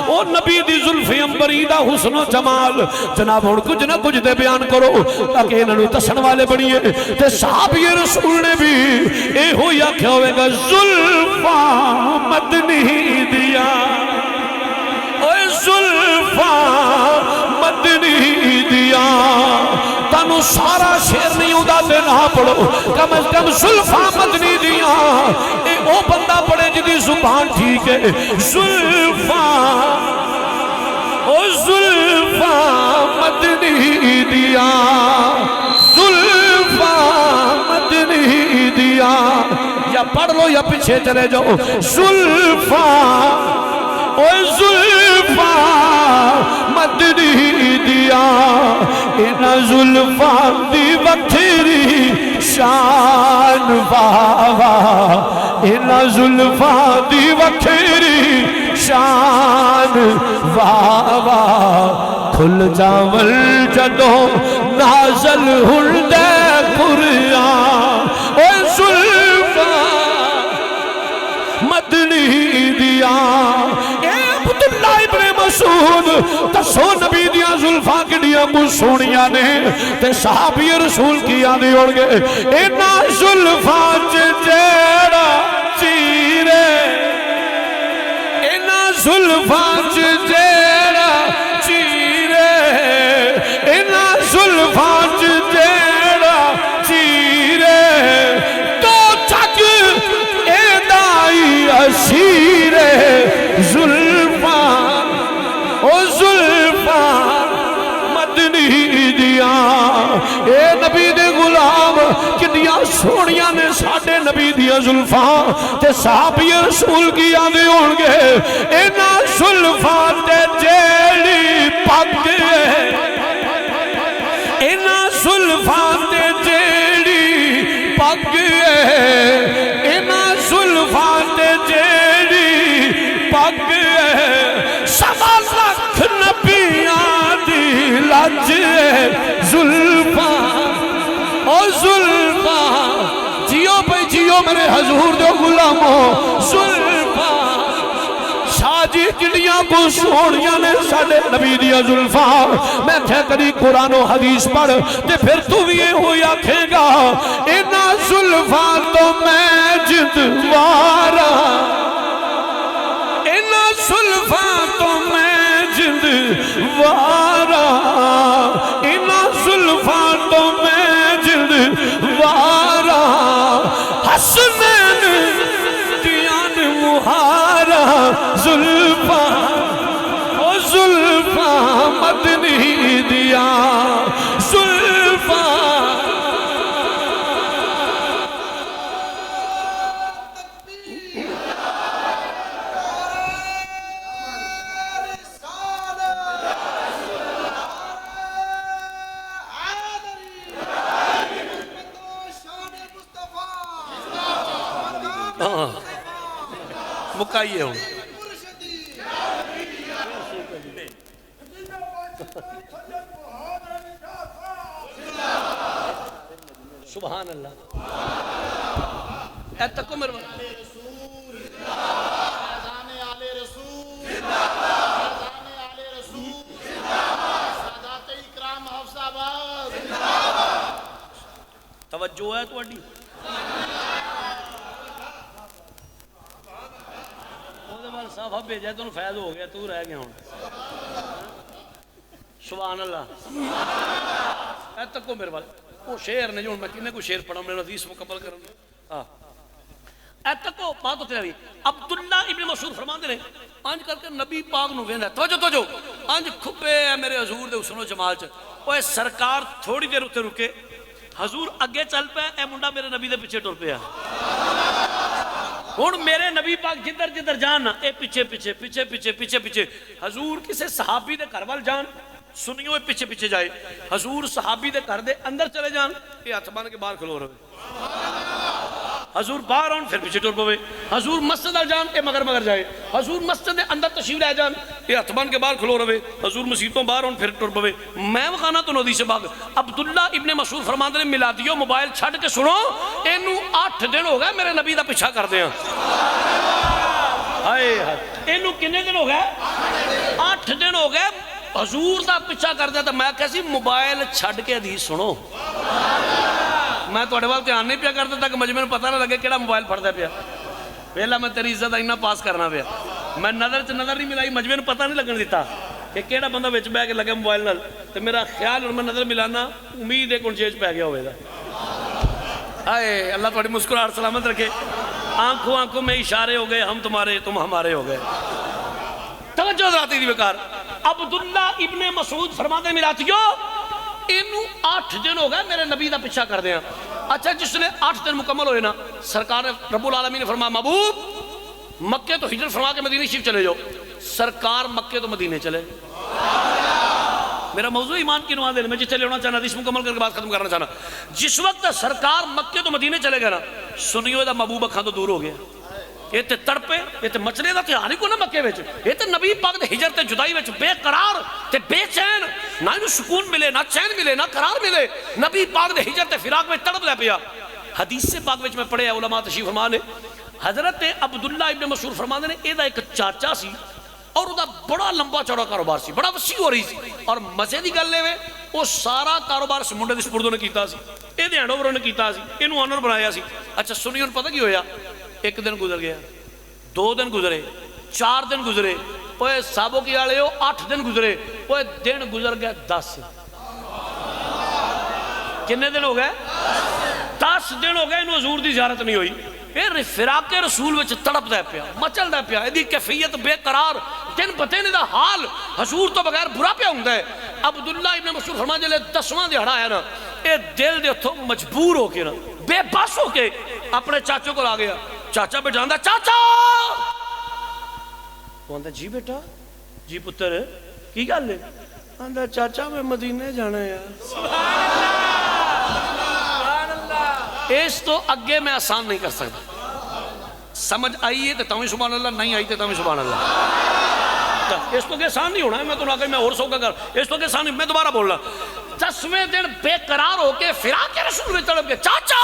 او نبی دی ظلف امبری دا حسن و جمال جناب ہون کچھ نہ کچھ دے بیان کرو تاکہ انہوں تسن والے بڑھئے تے صحابی رسول نے بھی اے ہو یا کیا ہوئے گا ظلفہ مدنی دیا اوے ظلفہ مدنی دیا تانو سارا شیر نہیں ہوتا تے نہ پڑھو کم از کم زلفہ مدنی دیا اے او بندہ پڑھے جدی زبان ٹھیک ہے زلفہ او زلفہ مدنی دیا زلفہ مدنی دیا یا پڑھ لو یا پیچھے چلے جاؤ زلفہ او زلفہ مدنی دیا اینا زلفہ دی وکھری شان واوا اینا زلفہ دی وکھری شان واوا کھل جاول جدوں نازل ہندے قرآن اے زلفہ مدنی دیا اے عبداللہ ابن مسعود تسو نبی دیا زلفاں کڑیاں کو سونیاں نے تے صحابی رسول کیا دی اڑ گئے اینا زلفاں جیڑا چیرے اینا زلفاں جیڑا چیرے اینا زلفاں جیڑا چیرے تو چک اے دائی اسیرے زلفاں او زلفاں مدنی دیا اے نبی دے غلام کنیاں سونیاں نے ساڑھے نبی دیا زلفاں تے صحابی رسول کی آدھے ہونگے اینا زلفاں تے جیڑی پک ہے اینا زلفاں تے جیڑی پک ہے اینا زلفاں تے جیڑی پک ہے سوا لکھ نبیاں دی لج ہے زلفاں او زلفاں جیو پہ جیو میرے حضور دو غلاموں زلفاں شاجی کڑیاں کو سونیاں نے ساڑے نبی دیا زلفاں میں کہہ کری قرآن و حدیث پڑھ تے پھر تو بھی یہ ہوئی آکھے گا اینا زلفاں تو میں جدوارا اینا زلفاں تو میں جدوارا اینا زلفاں تو میں جدوارا حسنین دیان مہارا زلفاں او زلفاں مدنی دیا زلفاں مکائیے ہوں سبحان اللہ اے تکو میرے توجہ ہے تو اڈی صافہ بھیجا تو فیض ہو گیا تو رہ گیا ہوں سبحان اللہ اے تکو میرے بال وہ شیر نے جو میں کنے کو شیر پڑھا میں حدیث مکمل کروں اے تکو بات ہوتے رہی عبداللہ ابن مسعود فرمان دے رہے آنج کر کے نبی پاک نو ویندہ توجہ انج کھبے ہے میرے حضور دے حسن و جمال چ اوے سرکار تھوڑی دیر اتنے رکے حضور اگے چل پیا اے منڈا میرے نبی دے پیچھے ٹر پیا ہن میرے نبی پاک جدھر جدھر جان نا اے پیچھے پیچھے پیچھے پیچھے پیچھے پیچھے حضور کسے صحابی دے گھر وال جان سنیو اے پیچھے پیچھے جائے حضور صحابی دے گھر دے اندر چلے جان اے ہاتھ بن کے باہر کھلو رہے حضور باہر آن پھر پیچھے ٹر پوے حضور مسجد آ جان اے مگر مگر جائے حضور مسجد دے اندر تشریف لے جان اے ہاتھ بن کے باہر کھلو رہے حضور مسجدوں باہر آن پھر ٹر پوے میں وکھانا تو حدیث پاک عبداللہ ابن مسعود فرماندے نے ملا دیو موبائل چھڈ کے سنو اینو 8 دن ہو گئے میرے نبی دا پیچھا کردے ہاں ہائے ہائے اینو کنے دن ہو گئے 8 دن ہو گئے حضور دا پیچھا کردے تو میں کہسی موبائل چھڈ کے حدیث سنو میں تو اڑے وال دھیان نہیں پیا کرتا تک مجمع میں پتہ نہ لگے کیڑا موبائل پڑھتا پیا پہلا میں تیری عزت اینا پاس کرنا پیا میں نظر چ نظر نہیں ملائی مجمع میں پتہ نہیں لگن دیتا کہ کیڑا بندہ وچ بیٹھ کے لگے موبائل نال تے میرا خیال اور میں نظر ملانا امید ہے کون چیز پہ گیا ہوئے گا ہائے اللہ تھوڑی مسکراہٹ سلامت رکھے آنکھوں آنکھوں میں اشارے ہو گئے ہم تمہارے تم ہمارے ہو گئے توجہ ذاتی دی بیکار عبداللہ ابن مسعود فرماتے ملاتیو اینو 8 دن ہو گئے میرے نبی دا پیچھا کر دیا اچھا جس نے 8 دن مکمل ہوئے نا سرکار رب العالمین نے فرمایا محبوب مکے تو ہجرت فرما کے مدینہ شریف چلے جاؤ سرکار مکے تو مدینے چلے میرا موضوع ایمان کی نواز ہے میں جتنے لینا چاہنا حدیث مکمل کر کے بات ختم کرنا چاہنا جس وقت سرکار مکے تو مدینے چلے گئے نا سنیو دا محبوب اکھاں تو دور ہو گیا یہ تے تڑپے یہ تے مچلے دا تیاری کو نا مکے وچ یہ تے نبی پاک دے ہجرت تے جدائی وچ بے قرار تے بے چین نہ انہوں سکون ملے نہ چین ملے نہ قرار ملے نبی پاک دے ہجرت تے فراق میں تڑپ لے پیا حدیث سے پاک وچ میں پڑھے علماء تشریف فرما نے حضرت عبداللہ ابن مسعود فرماندے نے اے دا ایک چاچا سی اور دا بڑا لمبا چوڑا کاروبار سی بڑا وسیع ہو رہی سی اور مزے دی گل لے وہ سارا کاروبار اس منڈے دے سپردوں نے کیتا سی اے دے ہینڈ اوور نے کیتا سی اینو آنر بنایا سی اچھا سنیو پتہ کی ہویا ایک دن گزر گیا 2 دن گزرے 4 دن گزرے اوے صاحبوں کی آلے ہو 8 دن گزرے اوے دن گزر گیا 10 کنے دن ہو گئے 10 دن ہو گئے انہوں حضور دی زیارت نہیں ہوئی پھر فراق رسول وچ تڑپ دے پیا مچل دے پیا ایدی کیفیت بے قرار دن پتے نہیں دا حال حضور تو بغیر برا پیا ہوں دے عبداللہ ابن مسعود فرما جلے 10واں دہاڑا ہے نا اے دل دے اتھوں مجبور ہو کے نا بے بس ہو کے اپنے چاچوں کو لا گیا چاچا پہ جاندہ چاچا وہ آندہ جی بیٹا جی پتر کی گل ہے آندہ چاچا میں مدینے جانا ہے یار اس تو اگے میں آسان نہیں کر سکتا سمجھ آئیے تو تمہیں سبحان اللہ نہیں آئی تو تمہیں سبحان اللہ اس تو کہ آسان نہیں ہونا ہے میں تو نہ کہ میں اور سو کا کر اس تو کہ آسان نہیں میں دوبارہ بول رہا 10ویں دن بے قرار ہو کے فراق رسول میں تڑپ کے چاچا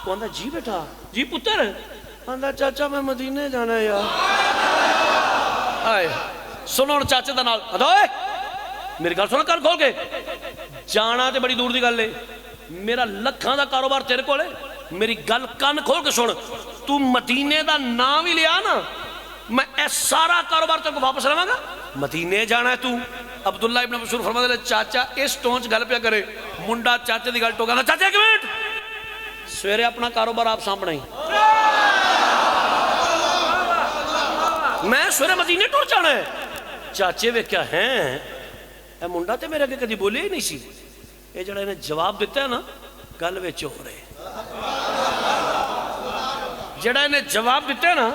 وہ آندہ جی بیٹا جی پتر آندہ چاچا میں مدینے جانا ہے یار آئے سنو چاچے دا نال ادھوئے میری گل سنو کر کھول کے جانا تے بڑی دور دی گل ہے میرا لکھاں دا کاروبار تیرے کو لے میری گل کان کھول کے سن تو مدینے دا نام ہی لیا نا میں اے سارا کاروبار تیرے کو واپس رہاں گا مدینے جانا ہے تو عبداللہ ابن مسعود فرما دے چاچا اس ٹونچ گل پہ کرے منڈا چاچے دی گل ٹوکا چاچا ایک منٹ سویرے اپنا کاروبار آپ سامنے ہی میں سویرے مدینے ٹور جانا ہے چاچے وے کیا ہیں اے منڈا تے میرے اگے کدی بولے ہی نہیں سی اے جڑا انہیں جواب دیتا ہے نا گل وچ ہو رہے جڑا انہیں جواب دیتا ہے نا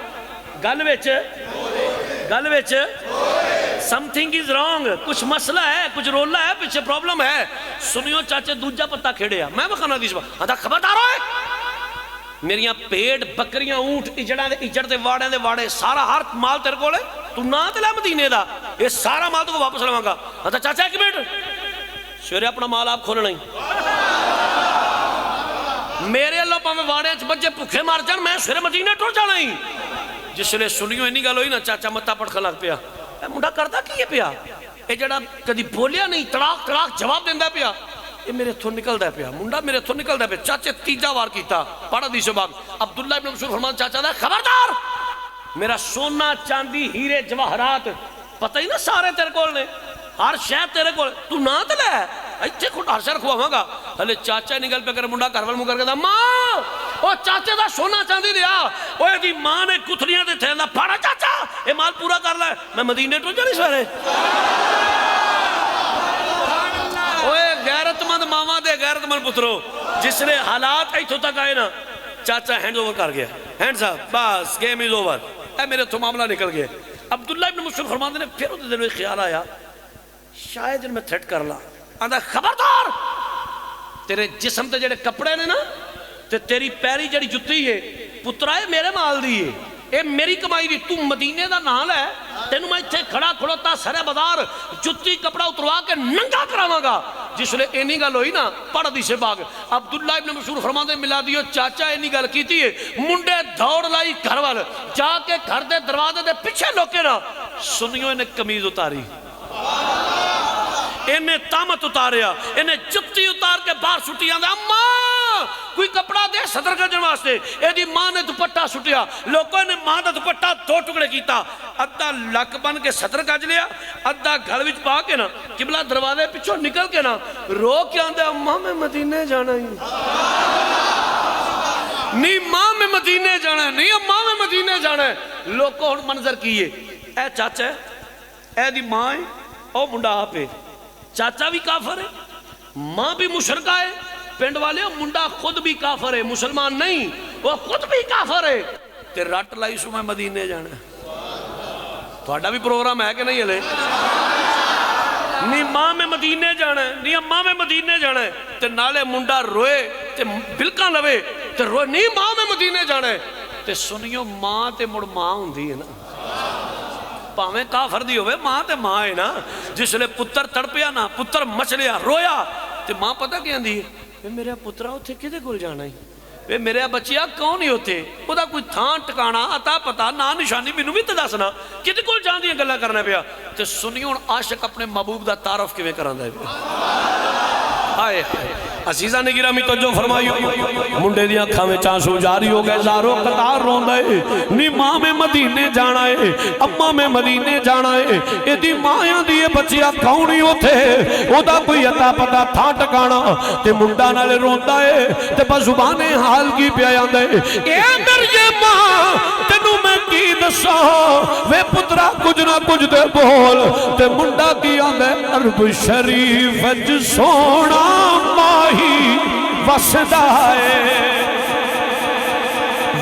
گل وچ something is wrong کچھ مسئلہ ہے کچھ رولا ہے پیچھے پرابلم ہے سنیو چاچے دوجا پتا کھیڑے میں بخانا دیش با آدھا خبردار ہوئے میریاں پیڑ بکریاں اونٹ اجڑ دے واڑے سارا ہر مال تیرے کو لے تو نہ تے لے مدینے دا یہ سارا مال تو کو واپس لواں گا آدھا چاچا ایک منٹ سویرے اپنا مال آپ کھولنا ہی میرے اللہ پاہمیں واڑے اچھ بچے پکھے مار جان میں سویرے مدینے ٹور جانا ہی جس لئے سنیو انہی گل ہوئی نا چاچا متا پڑ خلاق پیا اے منڈا کرتا کی یہ پیا اے جڑا کدی بولیا نہیں تڑاک جواب دیندہ پیا یہ میرے تھو نکل دے پیا منڈا میرے تھو نکل دے پیا چاچے تیجا وار کیتا پڑھا دیسو باگ عبداللہ ابن مسعود فرمان چاچا دا خبردار میرا سونا چاندی ہیرے جواہرات پتہ ہی نا سارے تیرے کول نے ہر شہد تیرے کول تو نہ تے لے ایتھے کھٹ ہر شہر کھواواں گا ہلے چاچا نکل پہ کر منڈا کرول مو کر کے دا ماں وہ چاچے دا سونا چاندی لیا وہ دی ماں نے کتھلیاں دے تھے پھاڑا چاچا یہ مال پورا کر لے میں مدینے تو جانی سارے غیرت مند ماما دے غیرت مند پترو جس نے حالات ایتھو تک آئے نا چاچا ہینڈ اوور کر گیا ہینڈ صاحب بس گیم از اوور اے میرے تو معاملہ نکل گیا عبداللہ ابن مسعود فرماتے نے پھر اس دن میں خیال آیا شاید میں تھریٹ کر لا آندھا خبردار تیرے جسم تے جڑے کپڑے نے نا تے تیری پیری جڑی جتی ہے پترائے میرے مال دی ہے اے میری کمائی دی تو مدینے دا نال ہے تینوں میں اتھے کھڑا کھڑوتا سرے بازار جتی کپڑا اتروا کے ننگا کراواں گا جس لئے اینی گل ہوئی نا پڑھ دی سے باغ عبداللہ ابن مسعود فرماتے ملا دیو چاچا اینی گل کیتی ہے منڈے دوڑ لائی گھر وال جا کے گھر دے دروازے دے پیچھے لوکے نا سنیوں انہیں کمیز اتاری انہیں تامت اتاریا انہیں جتی اتار کے باہر سٹی آندھا اماں کوئی کپڑا دے صدر کا جن واسطے اے دی ماں نے دوپٹا سٹیا لوگوں نے ماں دا دوپٹا دو ٹکڑے کیتا ادھا لک بن کے صدر کا جلیا ادھا گھر وچ پا کے نا قبلہ دروازے پچھو نکل کے نا رو کے آندھا اماں میں مدینے جانا ہی نہیں ماں میں مدینے جانا ہے نہیں اماں میں مدینے جانا ہے لوگوں نے منظر کیے اے چاچا ہے اے دی ماں ہے او منڈا آپ ہے چاچا بھی کافر ہے ماں بھی مشرکہ ہے پینڈ والے منڈا خود بھی کافر ہے مسلمان نہیں وہ خود بھی کافر ہے تے رٹ لائی سو میں مدینے جانا ہے تو اڈا بھی پروگرام ہے کہ نہیں ہلے نہیں ماں میں مدینے جانا ہے نہیں اماں میں مدینے جانا ہے تے نالے منڈا روئے تے بلکاں لوے تے روئے نہیں ماں میں مدینے جانا ہے تے سنیوں ماں تے مڑ ماں ہوندی ہے نا پاویں کافر دی ہوئے ماں تے ماں ہے نا جس لئے پتر تڑپیا نا پتر مچلیا رویا تے ماں پتہ کیا دی ہے میرے پترہ ہوتے کدے کل جانا ہے میرے بچیا کون ہی ہوتے وہ دا کوئی تھان ٹکانا عطا پتا نا نشانی بینو بھی تداسنا کدے کل جان دیا گلہ کرنا پیا تے سنیون عاشق اپنے محبوب دا تعارف کیویں کران دے پیا آئے عزیزہ نے گرامی توجہ فرمائیو منڈے دیا کھاں میں چانسو جاری ہو گئے زارو قطار رون دے نی ماں میں مدینے جانا ہے اماں میں مدینے جانا ہے اے دی ماں دیئے بچیا کھاؤنی ہوتے او دا کوئی عطا پتا تھا ٹکانا تے منڈا نالے رون دے تے با زبانے حال کی پیایاں دے اے میری ماں تینو میں کی دسا وے پترا کچھ نہ کچھ دے بول تے منڈا کی آندے عرب شریف اج سونا ماہی وسدائے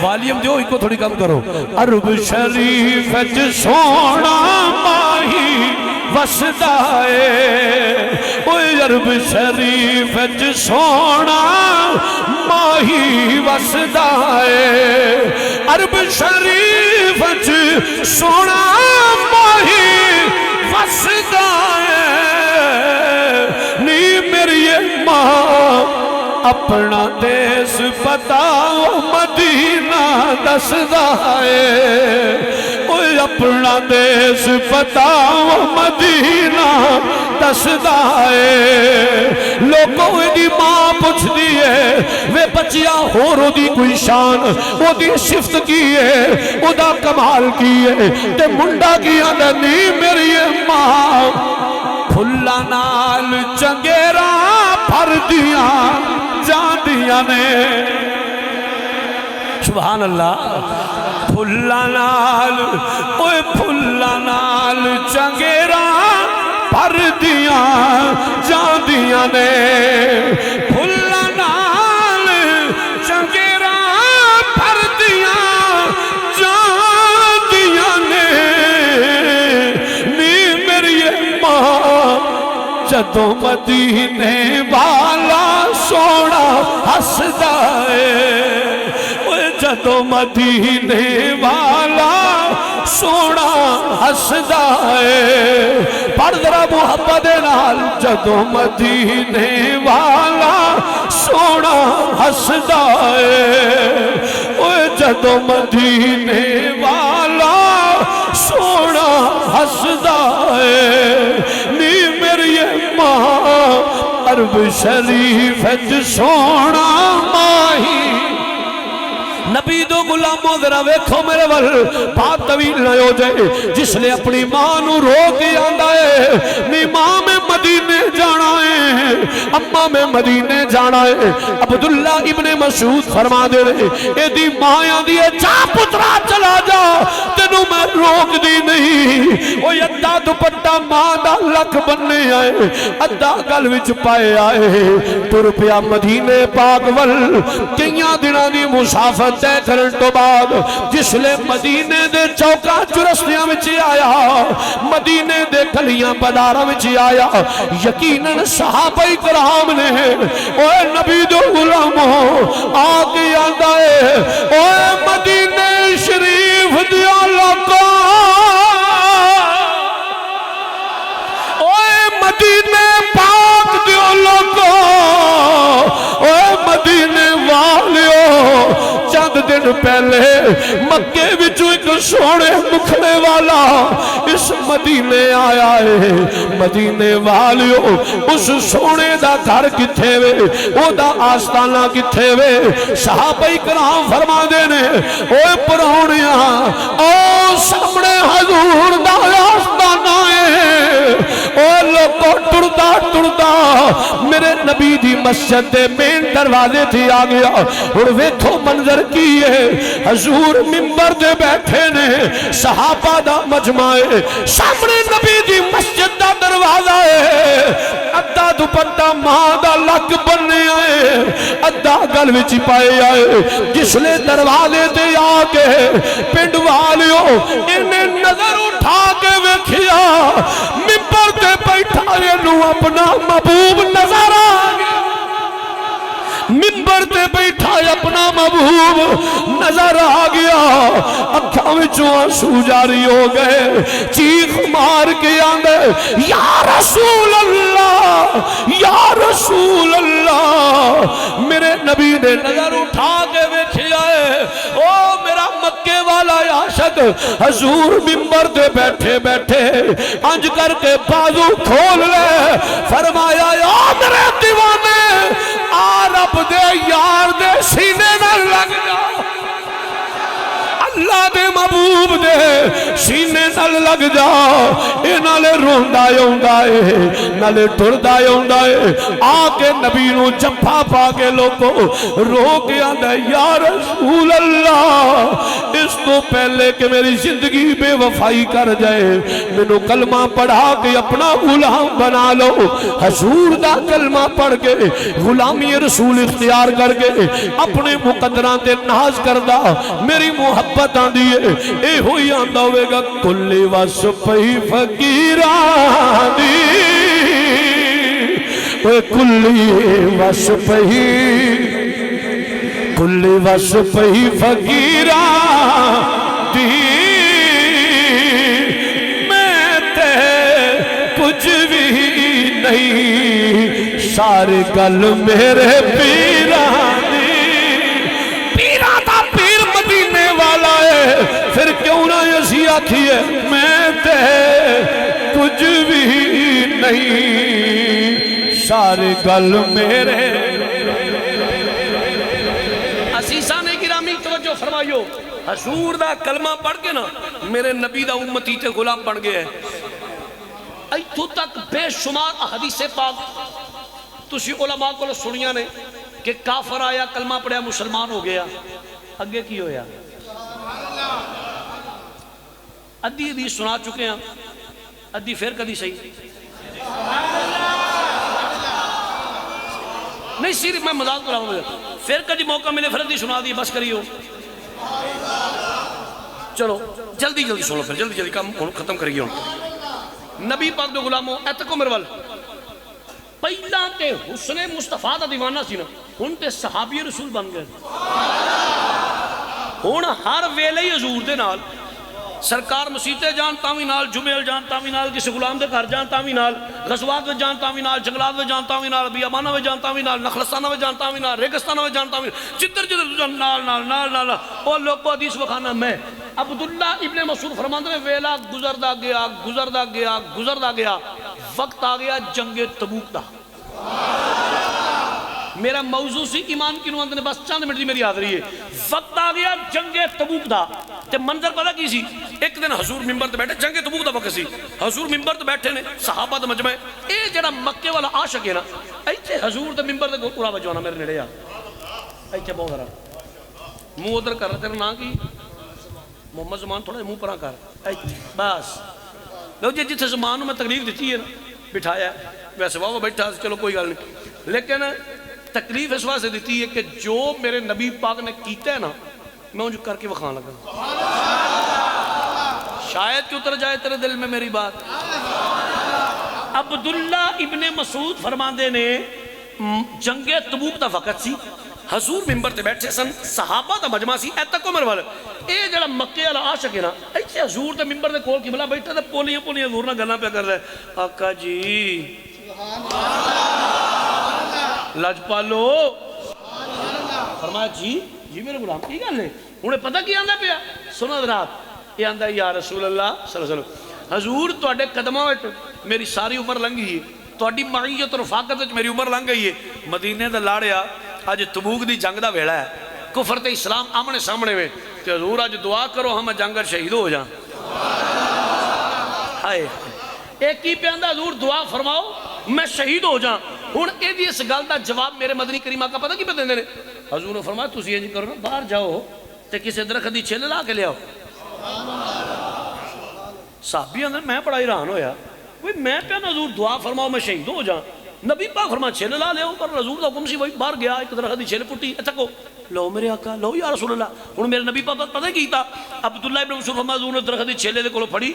والیم دیو ایک کو تھوڑی کم کرو عرب شریف اج سونا ماہی وسدائے اوہ عرب شریف اج سونا ماہی وسدائے عرب شریف اج سونا ماہی وسدائے نی میری ماں اپنا دیس بتاؤ مدینہ دسدا ہے اوہ اپنا دیس بتاؤ مدینہ دسدا ہے لوگوں دی ماں پوچھ دیئے وے بچیا ہو رو دی کوئی شان وہ دی صفت کیے وہ دا کمال کیے تے منڈا کیا نہیں میری ماں پھلا نال چنگیرا پھر دیاں جان دیاں نے سبحان اللہ پھلا نال اوے پھلا نال چنگیرا پھر دیاں جان دیاں نے پھلا نال چنگیرا پھر دیاں جان دیاں نے نی میری ماں جدوں مدینے والا سونا ہسدا ہے جدوں مدینے والا سونا ہسدا ہے پڑھ ذرا محبت نال جدوں مدینے والا سونا ہسدا ہے اوہ جدوں مدینے والا سونا ہسدا ہے نی میری ماں عرب شریف اج سونا ماہی نبی دو غلاموں ذرا ویکھو میرے ول بات طویل نہ ہو جائے جس نے اپنی ماں نو رو کے آندا ہے نی ماں میں مدینے جانا ہے اما میں مدینے جانا ہے. عبداللہ ابن مسعود فرما دے رہے اے دی ماں دی جا پترا چلا جا تینوں میں روک دی نہیں. او ادھا دوپٹا ماں دا لک بننے آئے ادھا گل وچ پائے آئے تر پیا مدینے پاک ول. کئیاں دناں دی مسافت طے کرن تو بعد جس لے مدینے دے چوکاں چرستیاں وچ آیا مدینے دے گلیاں بازاراں وچ آیا یقیناً صحابہ کرام نے اوے نبی دو غلامو آ کے آندا ہے اوے مدینے شریف دیا لوکاں اوے مدینے پاک دیو لوکاں اوے مدینے والیو چند دن پہلے مکے وچوں ایک سونے مکھنے والا اس مدینے آیا ہے. مدینے والیو اس سونے دا گھر کتھے وے او دا آستانہ کتھے وے. صحابہ کرام فرما دے نے اوے پراؤنیاں او سامنے حضور دا آستانہ ہے. او لوگو ٹردا ٹردا میرے نبی دی مسجد دے مین دروازے تھی آ گیا. اور ویکھو منظر کی ہے حضور منبر دے بیٹھے نے صحابہ دا مجمع ہے سامنے نبی دی مسجد دا دروازہ ہے. ادھا دوپٹا ماں دا لک بننے آئے ادھا گل وچ پائے آئے. جس لے دروازے تے آ کے پنڈ والیو انہیں نظر اٹھا کے ویکھیا منبر تے بیٹھا اینو اپنا محبوب نظر آ گیا. منبر تے بیٹھا اپنا محبوب نظر آ گیا. اکھاں وچوں آنسو جاری ہو گئے چیخ مار کے آندے یا رسول اللہ یا رسول اللہ. میرے نبی نے نظر اٹھا کے ویکھیا ہے او میرا مکے والا عاشق حضور منبر تے بیٹھے بیٹھے انج کر کے بازو کھول لے فرمایا یا میرے دیوانے آ رب دے یار دے سینے نہ لگ جا اللہ دے محبوب دے سینے نال لگ جا. اے نالے روندا اوندا اے نالے ٹردا اوندا اے آ کے نبی نو جمپا پا کے لوگو رو کے آندا یا رسول اللہ اس تو پہلے کہ میری زندگی بے وفائی کر جائے مینوں کلمہ پڑھا کے اپنا غلام بنا لو. حضور دا کلمہ پڑھ کے غلامی رسول اختیار کر کے اپنے مقدران تے ناز کردہ میری محبت آندی ہے. اے ہوئی آندہ ہوئے گا کلی واسپہی فقیران دی اے کلی واسپہی فقیران دی میں تے کچھ بھی نہیں سارے گل میرے پیران دی. پیران دا پیر مدینے والا ہے پھر کیوں نہ اسی آکھیے میں تے کچھ بھی نہیں سارے گل میرے. عزیزان گرامی توجہ فرمائیو حضور دا کلمہ پڑھ کے نا میرے نبی دا امتی تے غلام بن گئے ہیں. ایتھو تک بے شمار احادیث پاک تسی علماء کو سنیاں نے کہ کافر آیا کلمہ پڑھیا مسلمان ہو گیا. اگے کی ہویا ادھی حدیث سنا چکے ہیں ادھی پھر کدی صحیح نہیں صرف میں مذاق کر رہا ہوں پھر کدی موقع ملے پھر ادھی سنا دی بس کریو. چلو جلدی جلدی سنو پھر جلدی جلدی کام ختم کریے. نبی پاک دے غلاموں اے تکو میرے وال پہلا تے حسن مصطفیٰ دا دیوانہ سی نا ہن تے صحابی رسول بن گئے. ہن ہر ویلے ہی حضور دے نال سرکار مسیتے جان تاوی نال جمعے جان تاوی نال کسی غلام دے گھر جان تاوی نال غزوات وچ جان تاوی نال جنگلات وچ جان تاوی نال بیابانہ وچ جان تاوی نال نخلستانہ وچ جان تاوی نال ریگستانہ وچ جان تاوی جدھر جدھر نال نال نال نال او لوگ کو حدیث وکھانا میں عبداللہ ابن مسعود فرماندے ہیں ویلا گزردا گیا گزردا گیا گزردا گیا وقت آ گیا جنگ تبوک دا. میرا موضوع سی ایمان کی نواند نے بس چند منٹ دی میری حاضری ہے. وقت آ گیا جنگ تبوک دا تے منظر پتہ کی سی ایک دن حضور منبر تے بیٹھے جنگ تبوک دا وقت سی حضور منبر تے بیٹھے نے صحابہ دا مجمع اے جڑا مکے والا عاشق ہے نا حضور دے ممبر دے پورا وجوانا میرے نیڑے آ ایتھے بہت ذرا منہ ادھر کر تیرا نا کی محمد زمان تھوڑا منہ پرا کر بس لو جی جتھے زمان میں تکلیف دیتی ہے نا بٹھایا ویسے واہ بیٹھا چلو کوئی گل نہیں لیکن تکلیف اس واسطے دیتی ہے کہ جو میرے نبی پاک نے کیتا ہے نا میں انجو کر کے وکھان لگا شاید کہ اتر جائے تیرے دل میں میری بات عبداللہ ابن مسعود فرماندے نے جنگ تبوک دا وقت سی حضور ممبر تے بیٹھے سن صحابہ دا مجمع سی اے تک عمر والا اے جڑا مکے والا عاشق ہے نا ایتھے حضور دے ممبر دے کول قبلہ بیٹھا تے پولیاں پولیاں حضور نال گلاں پہ کردا ہے آقا جی لجپالو فرمایا جی میرے غلام کی گل ہے انہیں پتہ کی آندا پیا سنو حضرات یہ آندا یا رسول اللہ صلی اللہ علیہ وسلم حضور تواڈے قدماں وچ میری ساری عمر لنگھی ہے تواڈی معیت اور رفاقت وچ میری عمر لنگ گئی ہے مدینے دا لاڑیا اج تبوک دی جنگ دا ویلا ہے کفر تے اسلام آمنے سامنے میں تے حضور اج دعا کرو ہم جنگ شہید ہو جاں ہائے ایک کی پہ آندا حضور دعا فرماؤ میں شہید ہو جاں ہن اے دی اس گل دا جواب میرے مدنی کریم آقا پتہ کی پہ دیندے نے حضور نے فرمایا تسی انج کرو نا باہر جاؤ تے کسے درخت دی چھل لا کے لے آؤ صحابی اندر میں بڑا حیران ہویا میں پہ حضور دعا فرماؤ میں شہید ہو جاں نبی پاک فرمایا چھل لا لے پر حضور دا حکم سی وہی باہر گیا ایک درخت دی چھل پٹی تکو لو میرے آقا لو یا رسول اللہ ہن میرے نبی پاک پتہ کیتا عبداللہ ابن مسعود فرمایا حضور نے درخت دی چھلے دے کولوں پھڑی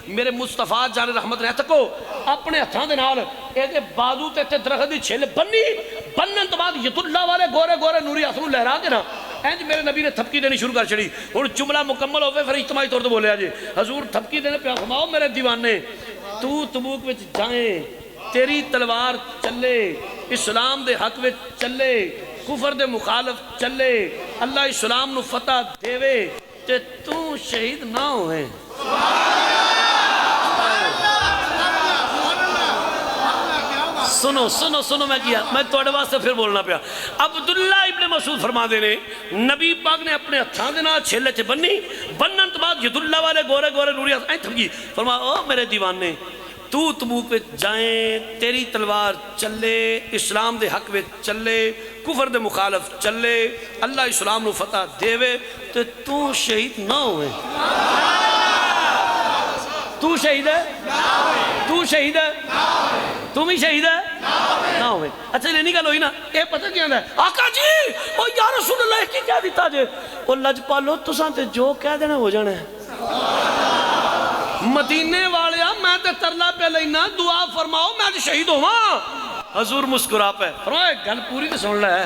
میرے مصطفیٰ جان رحمت نے تکو اپنے ہتھاں دے نال اے دے بازو تے درخت دی چھل بنی بنن تو بعد یت اللہ والے گورے گورے نوری ہاتھ نوں لہرا کے نا اینج میرے نبی نے تھپکی دینی شروع کر چھڑی ہن جملہ مکمل ہوے پھر اجتماعی طور تے بولیا جی حضور تھپکی دینے پیا فرماؤ میرے دیوانے تو تبوک وچ جائیں تیری تلوار چلے اسلام دے حق وچ چلے کفر دے مخالف چلے اللہ اسلام نو فتح دیوے تے تو شہید نہ ہوئے سنو میں کیا میں توڑے واسطے پھر بولنا پیا عبداللہ ابن مسعود فرما دے نے نبی پاک نے اپنے ہتھاں دے نال چھلے چ بنی بنن تو بعد ید اللہ والے گورے گورے نوری ہاتھ تھمکی فرمایا او میرے دیوانے تو تبوک وچ جائیں تیری تلوار چلے اسلام دے حق وچ چلے کفر دے مخالف چلے اللہ اسلام نو فتح دیوے تے تو شہید نہ ہوئے تو شہید ہے تو شہید ہے تم ہی شہید ہے نہ ہوئے اچھا لینی گل ہوئی نا اے پتہ کیا ہے آقا جی او یا رسول اللہ کی کیا دیتا جے او لجپالو تساں تے جو کہہ دینا ہو جانا ہے مدینے والیا میں تے ترلا پہ لینا دعا فرماؤ میں تے شہید ہواں حضور مسکرا پہ فرمایا گل پوری تے سن لے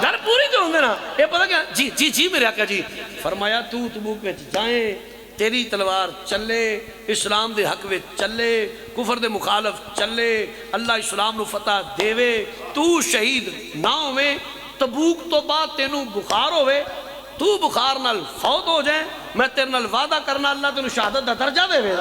گل پوری تے ہوندے نا اے پتہ کیا جی میرے آقا جی فرمایا تو تبوک وچ جائیں تیری تلوار چلے اسلام دے حق وچ چلے کفر دے مخالف چلے اللہ اسلام نو فتح دیوے تو شہید نہ ہوئے تبوک تو بعد تینوں بخار ہوئے تو بخار نال فوت ہو جائیں میں تیرے نال وعدہ کرنا اللہ تینوں شہادت دا درجہ دے وے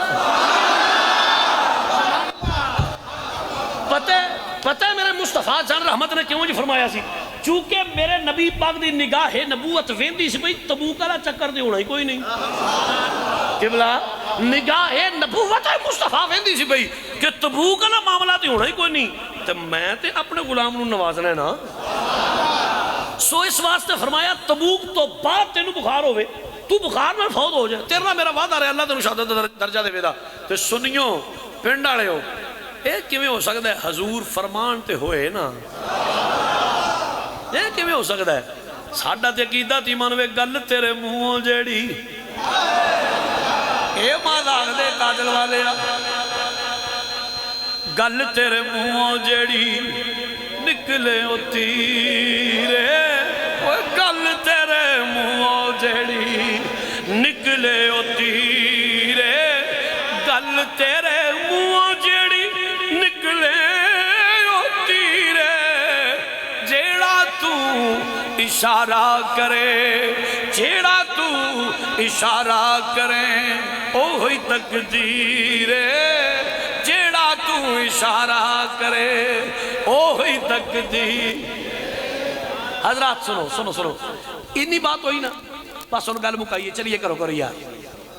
پتہ ہے میرے مصطفیٰ جان رحمت نے کیوں جی فرمایا سی چونکہ میرے نبی پاک دی نگاہ نبوت ویندی سی بھئی تبوک والا چکر دے ہونا ہی کوئی نہیں قبلہ نگاہ نبوت مصطفیٰ ویندی سی بھئی کہ تبوک والا معاملہ دے ہونا ہی کوئی نہیں تو میں تے اپنے غلام نو نوازنا ہے نا سو اس واسطے فرمایا تبوک تو بعد تینوں بخار ہوئے تو بخار میں فوت ہو جائے تیرنا میرا وعدہ رہے اللہ تینوں شہادت درجہ دے ویدہ تو سنیوں پنڈ آڑے ہو اے کیویں ہو سکتا ہے حضور فرمان تے ہوئے نا اے کیویں ہو سکتا ہے ساڈا تے عقیدہ تی منوے گل تیرے منہوں جیڑی اے مذاق دے کاجل والے گل تیرے منہوں جیڑی نکلے او تیرے گل تیرے منہوں جیڑی نکلے او تیرے گل تیرے منہوں جیڑی نکلے او تیرے جیڑا تو اشارہ کرے جیڑا تو اشارہ کرے اوہی تقدیر جیڑا تو اشارہ کرے اوہی تقدیر حضرات سنو اتنی بات ہوئی نا بس ان گل مکائیے چلیے کرو یار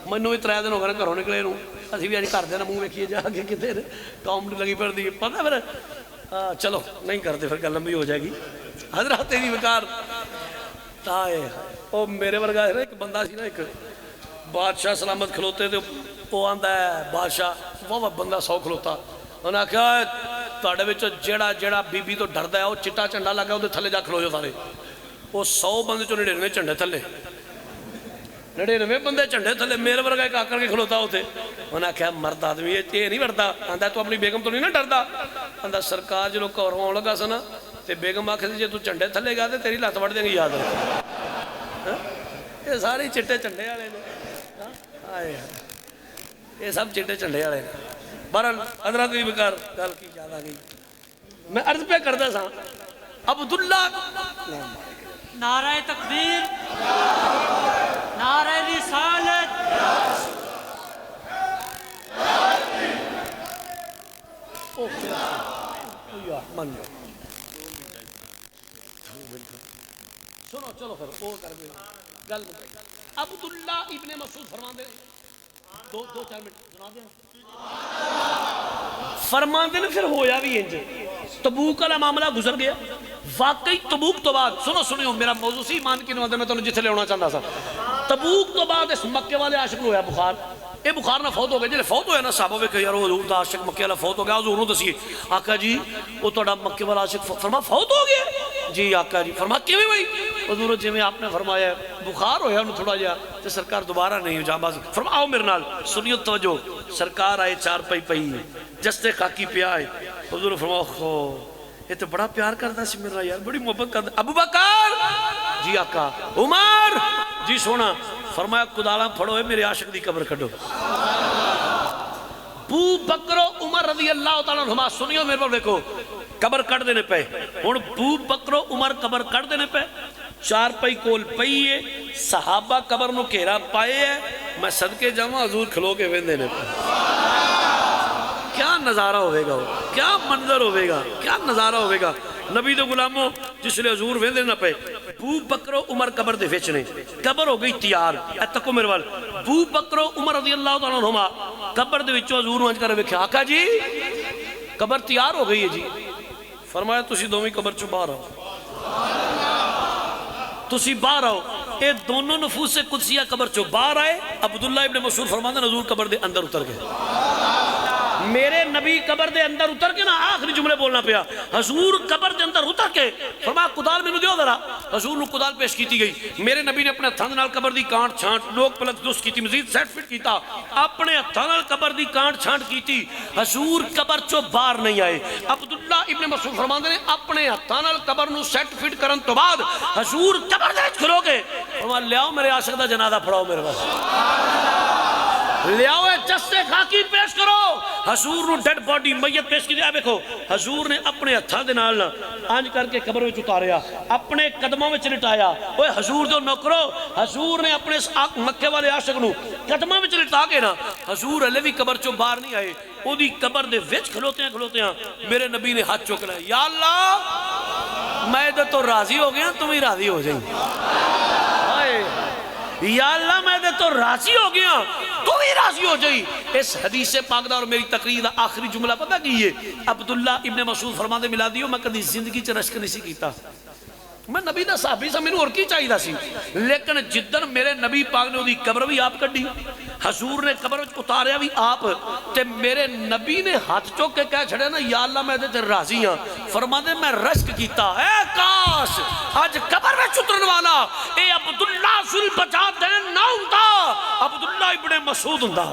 منو بھی 3 دن ہو گئے گھروں نکلے نوں اسی بھی اج گھر دے نال منہ ویکھیے جا کے کتے کام لگی پڑ دی پتہ پھر چلو نہیں کرتے پھر گل لمبی ہو جائے گی حضرات تیری وقار تائے او میرے ورگا ہے نا ایک بندہ سی نا ایک بادشاہ سلامت کھلوتے تھے وہ آندا ہے بادشاہ وہ بندہ 100 کھلوتا انہوں نے کہا تواڈے وچ جیڑا بی بی تو ڈردا ہے وہ چٹا جھنڈا لگا اودے تھلے جا کھلو جو سارے وہ 100 بندے چوں 99 جھنڈے تھلے 99 بندے جھنڈے تھلے میرے ورگا ایک آکر کے کھلوتا ہوتے انہوں نے کہا مرد آدمی یہ نہیں ڈردا آندا تو اپنی بیگم تو نہیں نا ڈردا آندا سرکار جو گھر آن لگا سا نا تے بیگم آکھدی جے تو جھنڈے تھلے گا تے تیری لت وڈ دیں گے یاد رکھ یہ سارے چٹے جھنڈے والے نے آئے یہ سب چٹے جھنڈے والے نے بہرحال حضرات بھی بکار گل کی زیادہ نہیں میں عرض پہ کرتا سا عبداللہ نعرہ تکبیر نعرہ رسالت من جاؤ سنو چلو پھر وہ کر دیں گل عبداللہ ابن مسعود فرماندے دو چار منٹ سنا دیں فرماندے نے پھر ہویا بھی انج تبوک والا معاملہ گزر گیا واقعی تبوک تو بعد سنو میرا موضوع سی ایمان کی نوازے میں تو جتھے لے ہونا چاہتا سا تبوک تو بعد اس مکے والے عاشق کو ہویا بخار یہ بخار نہ فوت ہو گیا جلے فوت ہویا نا صحابہ وے کہ یار وہ حضور دا عاشق مکے والا فوت ہو گیا حضور نوں دسیے آقا جی وہ تہاڈا مکے والا عاشق فرما فوت ہو گیا جی آقا جی فرما کیویں بھائی حضور جویں آپ نے فرمایا بخار ہویا انہوں تھوڑا جہا تے سرکار دوبارہ نہیں ہو جانباز فرما آؤ میرے نال سنیو توجہ سرکار آئے چار پئی جستے خاکی پیا ہے حضور فرما خو یہ تو بڑا پیار کرتا سی میرا یار بڑی محبت کرتا ابو بکر جی آقا عمر جی سونا فرمایا کدالاں پھڑو ہے میرے عاشق دی قبر کھڈو ابو بکر و عمر رضی اللہ تعالیٰ عنہما سنیو میرے پر دیکھو قبر کٹ دینے پہ ہن ابو بکر و عمر قبر کٹ دینے پہ چار پئی کول پئی ہے صحابہ قبر نو گھیرا پائے ہے میں صدقے جاواں حضور کھلو کے وین دینے پہ کیا نظارہ ہوئے گا کیا منظر ہوئے گا کیا نظارہ ہوئے گا نبی دے غلاموں جس لئے حضور ویندے نہ پے ابو بکر و عمر قبر دے وچ نے قبر ہو گئی تیار اے تکو میرے وال ابو بکر و عمر رضی اللہ تعالیٰ عنہما قبر دے وچوں حضور نوں انج کر ویکھیا آقا جی قبر تیار ہو گئی ہے جی فرمایا تسی دوویں قبر چوں باہر آؤ تسی باہر آؤ اے دونوں نفوس قدسیہ قبر چوں باہر آئے عبداللہ ابن مسعود فرماندے حضور قبر دے اندر اتر گئے میرے نبی قبر دے اندر اتر کے نا آخری جملے بولنا پیا حضور قبر دے اندر اتر کے فرمایا کدال میں نو دیو ذرا حضور نو کدال پیش کیتی گئی میرے نبی نے اپنے ہتھاں نال قبر دی کانٹ چھانٹ لوگ پلک دوست کیتی مزید سیٹ فٹ کیتا اپنے ہتھاں نال قبر دی کانٹ چھانٹ کیتی حضور قبر چوں باہر نہیں آئے عبداللہ ابن مسعود فرماندے نے اپنے ہتھاں نال قبر نو سیٹ فٹ کرن تو بعد حضور قبر دے وچ کھلو کے فرمایا لیاؤ میرے عاشق دا جنازہ پڑھاؤ میرے پاس لیاؤ جستے خاکی پیش کرو حضور نو ڈیڈ باڈی میت پیش کی دیا دیکھو حضور نے اپنے ہتھاں دے نال آنج کر کے قبر وچ اتاریا اپنے قدموں وچ لٹایا اوے حضور دے نوکرو حضور نے اپنے مکے والے عاشق نو قدموں وچ لٹا کے نا حضور ہلے بھی قبر چوں باہر نہیں آئے او دی قبر دے وچ کھلوتے ہیں میرے نبی نے ہاتھ چوک لیا یا اللہ میں تو راضی ہو گیا تم ہی راضی ہو جائیں یا اللہ میں تو راضی ہو گیا تو ہی راضی ہو جائی اس حدیث پاک دا اور میری تقریر دا آخری جملہ پتہ کیے عبداللہ ابن مسعود فرماندے ملا دیو میں کدی زندگی چ رشک نہیں سی کیتا میں نبی دا صحابی سا مینوں اور کی چاہیے دا سی لیکن جدن میرے نبی پاک نے دی قبر بھی آپ کڈی حضور نے قبر وچ اتاریا بھی آپ تے میرے نبی نے ہاتھ چوک کے کہہ چھڑیا نا یا اللہ میں تے راضی ہاں فرماندے میں رشک کیتا اے کاش اج قبر وچ اترن والا اے عبداللہ ذوالبجادین نہ ہوندا عبداللہ ابن مسعود ہوندا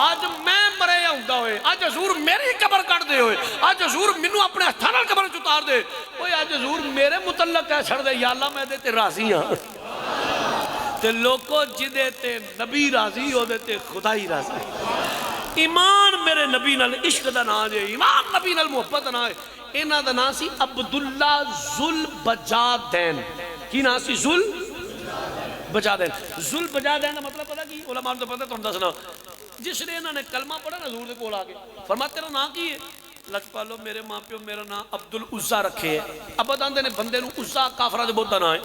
آج میں مرے ہوندا ہوئے آج حضور میری قبر کٹ دے ہوئے آج حضور منو اپنے ہتھاں نال قبر وچ اتار دے اوے آج حضور میرے متعلق کہہ چھڑ دے یا اللہ میں تے راضی ہاں تے لوگو جدے تے نبی راضی ہو دے تے خدا ہی راضی ایمان میرے نبی نال عشق دا نا جے ایمان نبی نال محبت نا ہے انہاں دا نا سی عبداللہ ذوالبجادین کی نا سی ذوالبجادین ذوالبجادین دا مطلب پتہ کی علماء تو پتہ تم دسنا جس نے انہوں نے کلمہ پڑھا نا حضور دے کول آگے فرمایا تیرا نا کی ہے لجپالو میرے ماں پیو میرا نا عبدالعزہ رکھے ہے اب بتاندے نے بندے نو عزہ کافرہ دے بہت نا ہے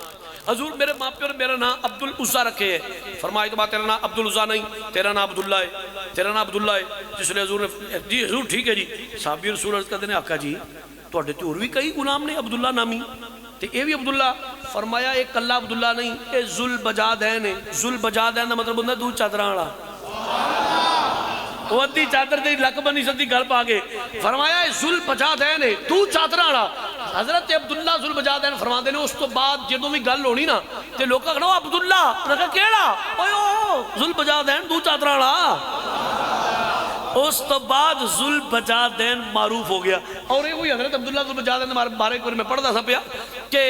حضور میرے ماں پیو نے میرا نام عبد العزا رکھے ہے. فرمایا تو بات تیرا نام عبد العزا نہیں، تیرا نام عبداللہ ہے، تیرا نام عبداللہ ہے. جس نے حضور نے جی حضور ٹھیک ہے جی. صحابی رسول عرض کرتے ہیں آقا جی تواڈے تے اور بھی کئی غلام نے عبداللہ نامی تے اے بھی عبداللہ. فرمایا ایک کلا عبداللہ نہیں، اے ذوالبجادین ہے. ذوالبجادین دا مطلب ہوندا دو چادراں والا. وہ ادھی چادر دی لک بنی سدی گل پا کے فرمایا ذوالبجادین ہے دو چادراں والا. حضرت عبداللہ ذوالبجادین فرماندے نے اس تو بعد جدوں بھی گل ہونی نا تے لوکاں کہنا عبداللہ، انہاں کہا کیڑا؟ اوئے او ذوالبجادین دو چادراں والا. اس تو بعد ذوالبجادین معروف ہو گیا. اور یہ وہی حضرت عبداللہ ذوالبجادین بارے کو میں پڑھدا سا پیا کہ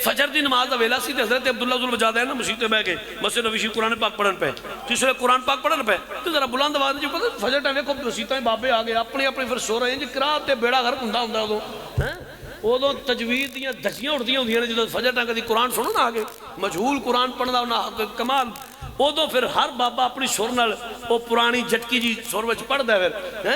فجر دی نماز دا ویلا سی تے حضرت عبداللہ ذوالبجادین مسجد تے بیٹھ کے مسجد نبوی قرآن پاک پڑھن پے. جس ویلے قرآن پاک پڑھن پے تے ذرا بلند آواز جو پتہ فجر ٹائم ویکھو مسیتاں بابے آ گئے اپنی اپنی پھر سو رہے ہیں جی قرات تے بیڑا غرق ہوندا اودوں ادو تجوید دیاں دھجیاں اڑدیاں ہوندیاں نے جدوں فجر ٹائم کدی قرآن سنو نا آگے مجہول قرآن پڑھدا انہاں کمال. ادو پھر ہر بابا اپنی سر نال وہ پرانی جھٹکی جی سر وچ پڑھدا ہے. پھر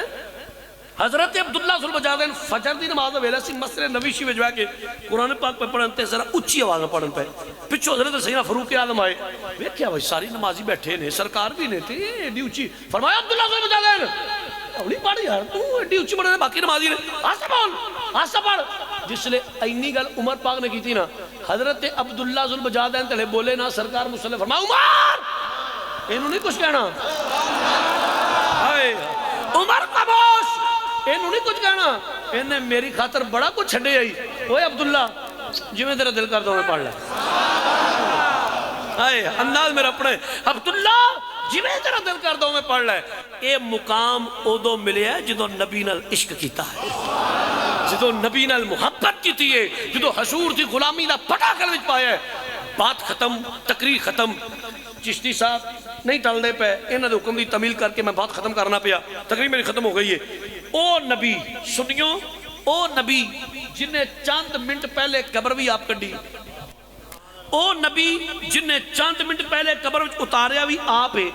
حضرت عبداللہ ذوالبجادین فجر دی نماز دا ویلا سی مسجد نبوی وچ بیٹھ کے قرآن پاک پہ پڑھن تے ذرا اونچی آواز میں پڑھن پے. پچھو حضرت سیدنا فاروق اعظم آئے ویکھیا بھائی ساری نمازی بیٹھے نے سرکار بھی نے تے ایڈی اونچی. فرمایا عبداللہ ذوالبجادین ہولی پڑھ یار تو ایڈی اونچی پڑھنے باقی نمازی نے آسا بول آسا پڑھ. جس لئے اینی گل عمر پاک نے کی تھی نا حضرت عبداللہ ذوالبجادین تلے بولے نا سرکار مصلی فرمایا عمر انہوں نہیں کچھ کہنا. عمر خاموش انہوں نہیں کچھ کہنا. انہیں میری خاطر بڑا کچھ چھڑے آئی. اوے عبداللہ جی میں تیرا دل کر دوں میں پڑھ لے. انداز میرا پڑھے عبداللہ جی میں تیرا دل کر دوں میں پڑھ لے. اے مقام ادو ملے ہے جدو نبی نال عشق کیتا ہے، جدو نبی نال محبت کیتی ہے، جدو حضور دی غلامی دا پٹا کر وچ پایا ہے. بات ختم، تقریر ختم. چشتی صاحب نہیں ٹل دے پے انہاں دے حکم دی تعمیل کر کے میں بات ختم کرنا پیا. تقریر میری ختم ہو گئی ہے. او نبی سنیو، او نبی جن نے چند منٹ پہلے قبر بھی آپ کڈی، او نبی جن نے چند منٹ پہلے قبر وچ اتاریا بھی آپ ہے،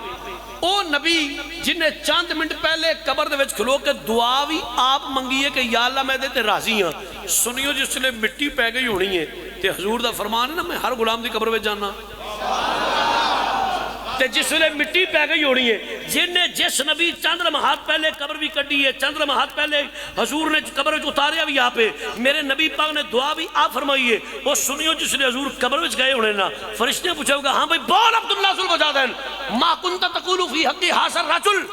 او نبی جن نے چند منٹ پہلے قبر دے وچ کھلو کے دعا بھی آپ منگی ہے کہ یا اللہ میں دے تے راضی ہاں. سنیو جس لئے مٹی پہ گئی ہونی ہے تے حضور دا فرمان ہے نا میں ہر غلام دی قبر وچ جانا تے جس لئے مٹی پہ گئی ہونی ہے. جن نے جس نبی چند لمحات پہلے قبر بھی کٹی ہے، چند لمحات پہلے حضور نے قبر وچ اتاریا بھی آپ ہے، میرے نبی پاک نے دعا بھی آپ فرمائی ہے. وہ سنیو جس لئے حضور قبر وچ گئے ہونے نا فرشتے پوچھے ہوگا ہاں بھائی بول عبداللہ ذوالبجادین ما کنت تقول فی حق ھذا الرجل.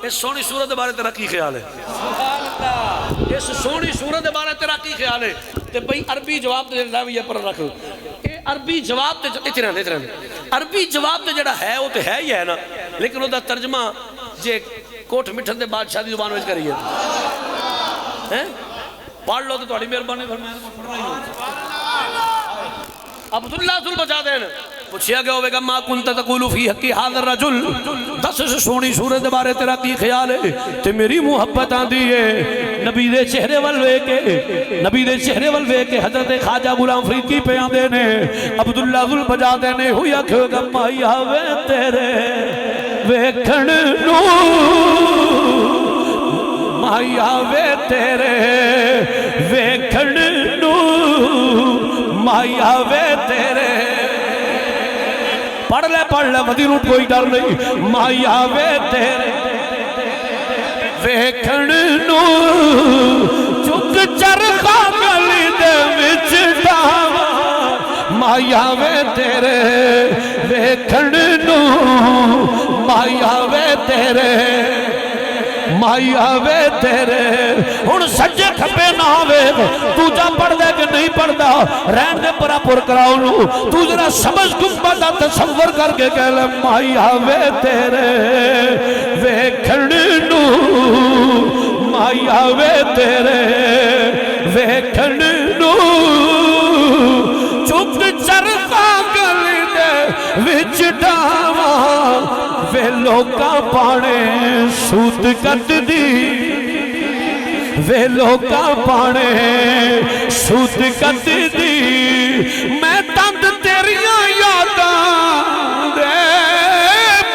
اس سونی صورت بارے تیرا کی خیال ہے؟ اس سونی صورت بارے تیرا کی خیال ہے؟ تے بھئی عربی جواب تے لاویہ پر رکھ. اے عربی جواب تے اتنا عربی جواب تے جڑا ہے وہ تے ہے ہی ہے نا، لیکن وہ دا ترجمہ جے کوٹ مٹھن دے بادشاہ دی زبان وچ کریے پڑھ لو تو تہاڈی مہربانی فرمائے. عبداللہ ذوالبجادین پوچھیا گیا ہوئے گا ما کنت تقول فی حق ھذا الرجل، دس سونی صورت بارے تیرا کی خیال ہے؟ تے میری محبت آندی ہے نبی دے چہرے ول ویکھ کے، نبی دے چہرے ول ویکھ کے حضرت خواجہ غلام فرید کی پہ آندے نے عبداللہ ذوالبجادین نے ہویا کہ گا مایا وے تیرے ویکھن نو، مایا وے تیرے ویکھن نو، مایا وے تیرے. پڑھ لے مدینہ کوئی ڈر نہیں. مایا وے تیرے ویکھن نو چک چرخا گلی دے وچ ڈاواں، مایا وے تیرے ویکھن نو، مایا وے تیرے، مایا وے تیرے. ہن سجے کھبے نہ ویکھ تو جا پڑھ دے کہ نہیں پڑھدا رہن دے پرا پر کراؤ نو. تو ذرا سمجھ گنبد دا تصور کر کے کہہ لے مایا وے تیرے ویکھن نو، مایا وے تیرے ویکھن نو چک چرخا گلی دے وچ ڈاواں، وے لوکاں پانے سوت کٹ دی، وے لوکاں پانے سوت کٹ دی. میں تند تیریاں یاداں دے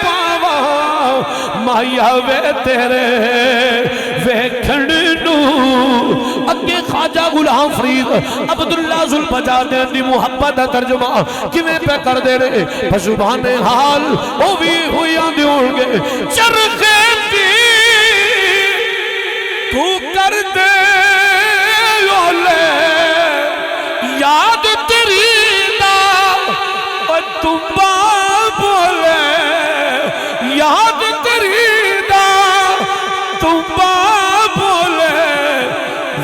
پاواں، مایا وے تیرے ویکھن نو اگے خواجہ غلام فرید عبداللہ ذوالفجار دی محبت دا ترجمہ کیویں پہ کر دے رہے فسبحان حال او بھی ہوئی آندے ہوں گے چرخے دی تو کر دے یاد تیری دا اور تم بولے یاد تیری دا تم بولے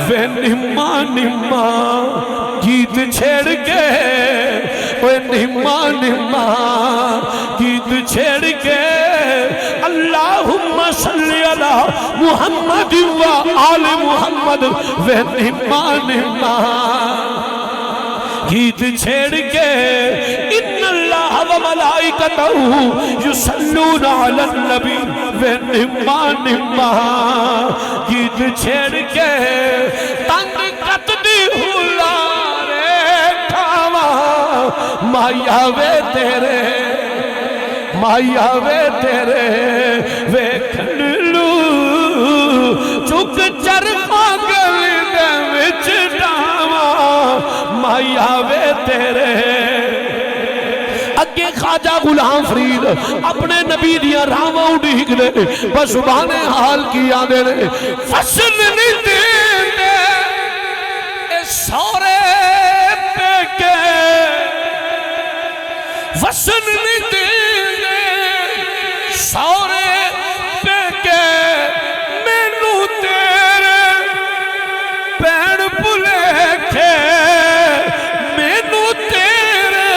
وے نما نما گیت چھیڑ کے وے نما نما گیت چھیڑ کے اللہم صلی علی محمد و آل محمد وے نما نما گیت چھیڑ کے ان اللہ و ملائکتہ یصلون علی النبی وے نما نما گیت چھیڑ کے تنگ کت دی ہولارے کھاوا مایا وے تیرے مایا وے تیرے وے کھنلو چک چرخا گلی دے وچ ڈاوا مایا وے تیرے اگے خواجہ غلام فرید اپنے نبی دیا راما اڈھیک دے بس سبحان حال کیا دے رہے فصل نہیں دے دے اے سورے پہ کے فصل نہیں دے دے سورے پہ کے میں نو تیرے پین پلے کے میں نو تیرے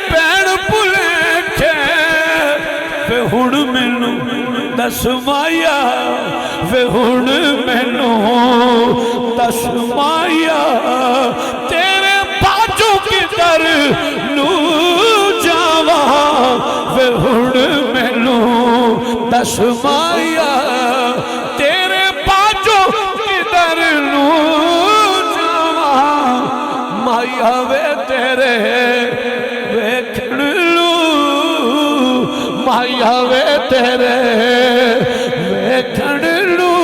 پین پلے کے وے ہن مینوں دس مایا وے ہن مینوں دس مایا تیرے باجو کی در نو جاواں وے ہن مینوں دس مایا تیرے باجو کی در نو جاواں مایا وے تیرے ویکھن لو مایا وے تیرے ویکھن لو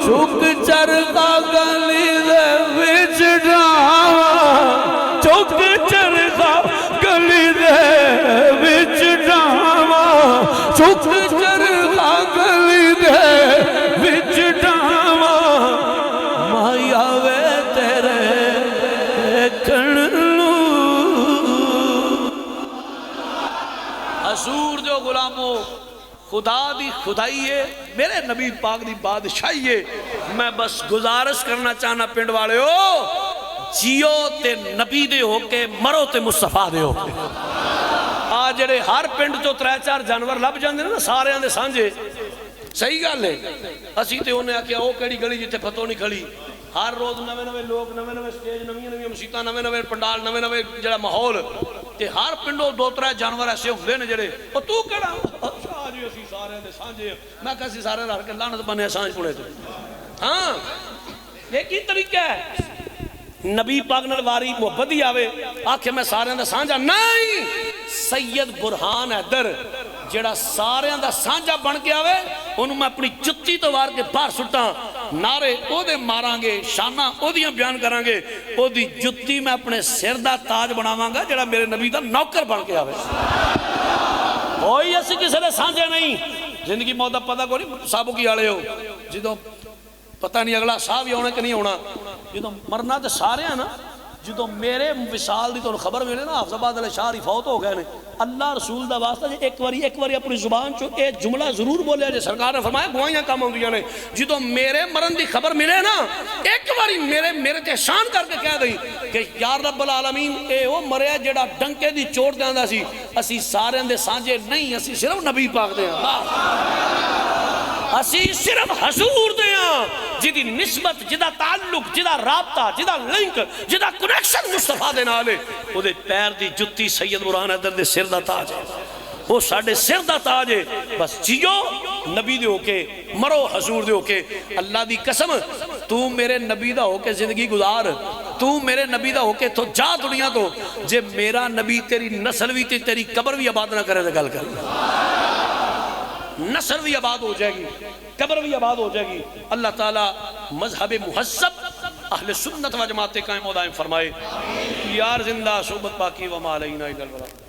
چک چرخا گلی دے وچ ڈاواں چک چرخا گلی دے وچ ڈاواں چک چرخا گلی دے وچ ڈاواں مایا وے تیرے ویکھن لو حضور جو غلاموں خدا دی خدائی ہے میرے نبی پاک دی بادشاہی ہے میں بس گزارش کرنا چاہنا پنڈ والے ہو جیو تے نبی دے ہو کے مرو تے مصطفیٰ دے ہو کے آج جڑے ہر پنڈ جو 3-4 جانور لب جاندے نا سارے آندے سانجے صحیح گل ہے اسی تے انہیں آکیا او کیڑی گلی جتے پتو نہیں کھڑی ہر روز نوے نوے لوگ نوے نوے سٹیج نوے مسیتاں نوے نوے پنڈال نوے نوے جڑا ماحول تے ہر پنڈوں 2-3 جانور ایسے ہوندے نے جڑے او تو کیڑا اچھا جی اسی سارے دے سانجے میں کہا سی سارے رل کے لعنت بنے سانج پڑے تے ہاں یہ کی طریقہ ہے نبی پاک نال واری محبت ہی آوے آکھے میں سارے دا سانجا نہیں سید برہان حیدر جڑا سارے دا سانجا بن کے آوے انہوں میں اپنی جتی تو وار کے باہر سٹاں نعرے او دے ماران گے شانہ او دیاں بیان کران گے او دی جتی میں اپنے سر دا تاج بناواں گا جڑا میرے نبی دا نوکر بن کے آوے کوئی ایسی کسی نے سانجے نہیں زندگی موت دا پتہ کو نہیں صاحبوں کی آلے ہو جدوں پتہ نہیں اگلا صاحب ہی ہونا کہ نہیں ہونا جدوں مرنا تو سارے ہیں نا جدوں میرے وصال دی تو خبر ملے نا حافظ آباد علیہ شاہ فوت ہو گئے نے اللہ رسول دا واسطہ جی ایک واری اپنی زبان چو ایک جملہ ضرور بولے جی سرکار نے فرمایا گوائیاں کام ہوندیاں نے جدوں میرے مرن دی خبر ملے نا ایک واری میرے تے شان کر کے کہہ دئی کہ یا رب العالمین اے وہ مریا جڑا ڈنکے دی چوٹ دیاں سی اسی سارے دے سانجے نہیں اسی صرف نبی پاک دے ہیں اسی صرف حضور دیاں جدی نسبت جدا تعلق جدا رابطہ جدا لنک جدا کنیکشن مصطفیٰ دے نالے وہ دے پیر دی جتی سید برہان حیدر دے سر دا تاج ہے وہ ساڑھے سر دا تاج ہے بس جیو نبی دے ہو کے مرو حضور دے ہو کے اللہ دی قسم تو میرے نبی دا ہو کے زندگی گزار تو میرے نبی دا ہو کے تو جا دنیا تو جے میرا نبی تیری نسل بھی تیری قبر بھی آباد نہ کرے دے گل کر نسل بھی آباد ہو جائے گی قبر بھی آباد ہو جائے گی. اللہ تعالیٰ مذہب محسب اہل سنت و جماعت قائم و دائم فرمائے. یار زندہ صحبت باقی وما علینا الا البلاغ.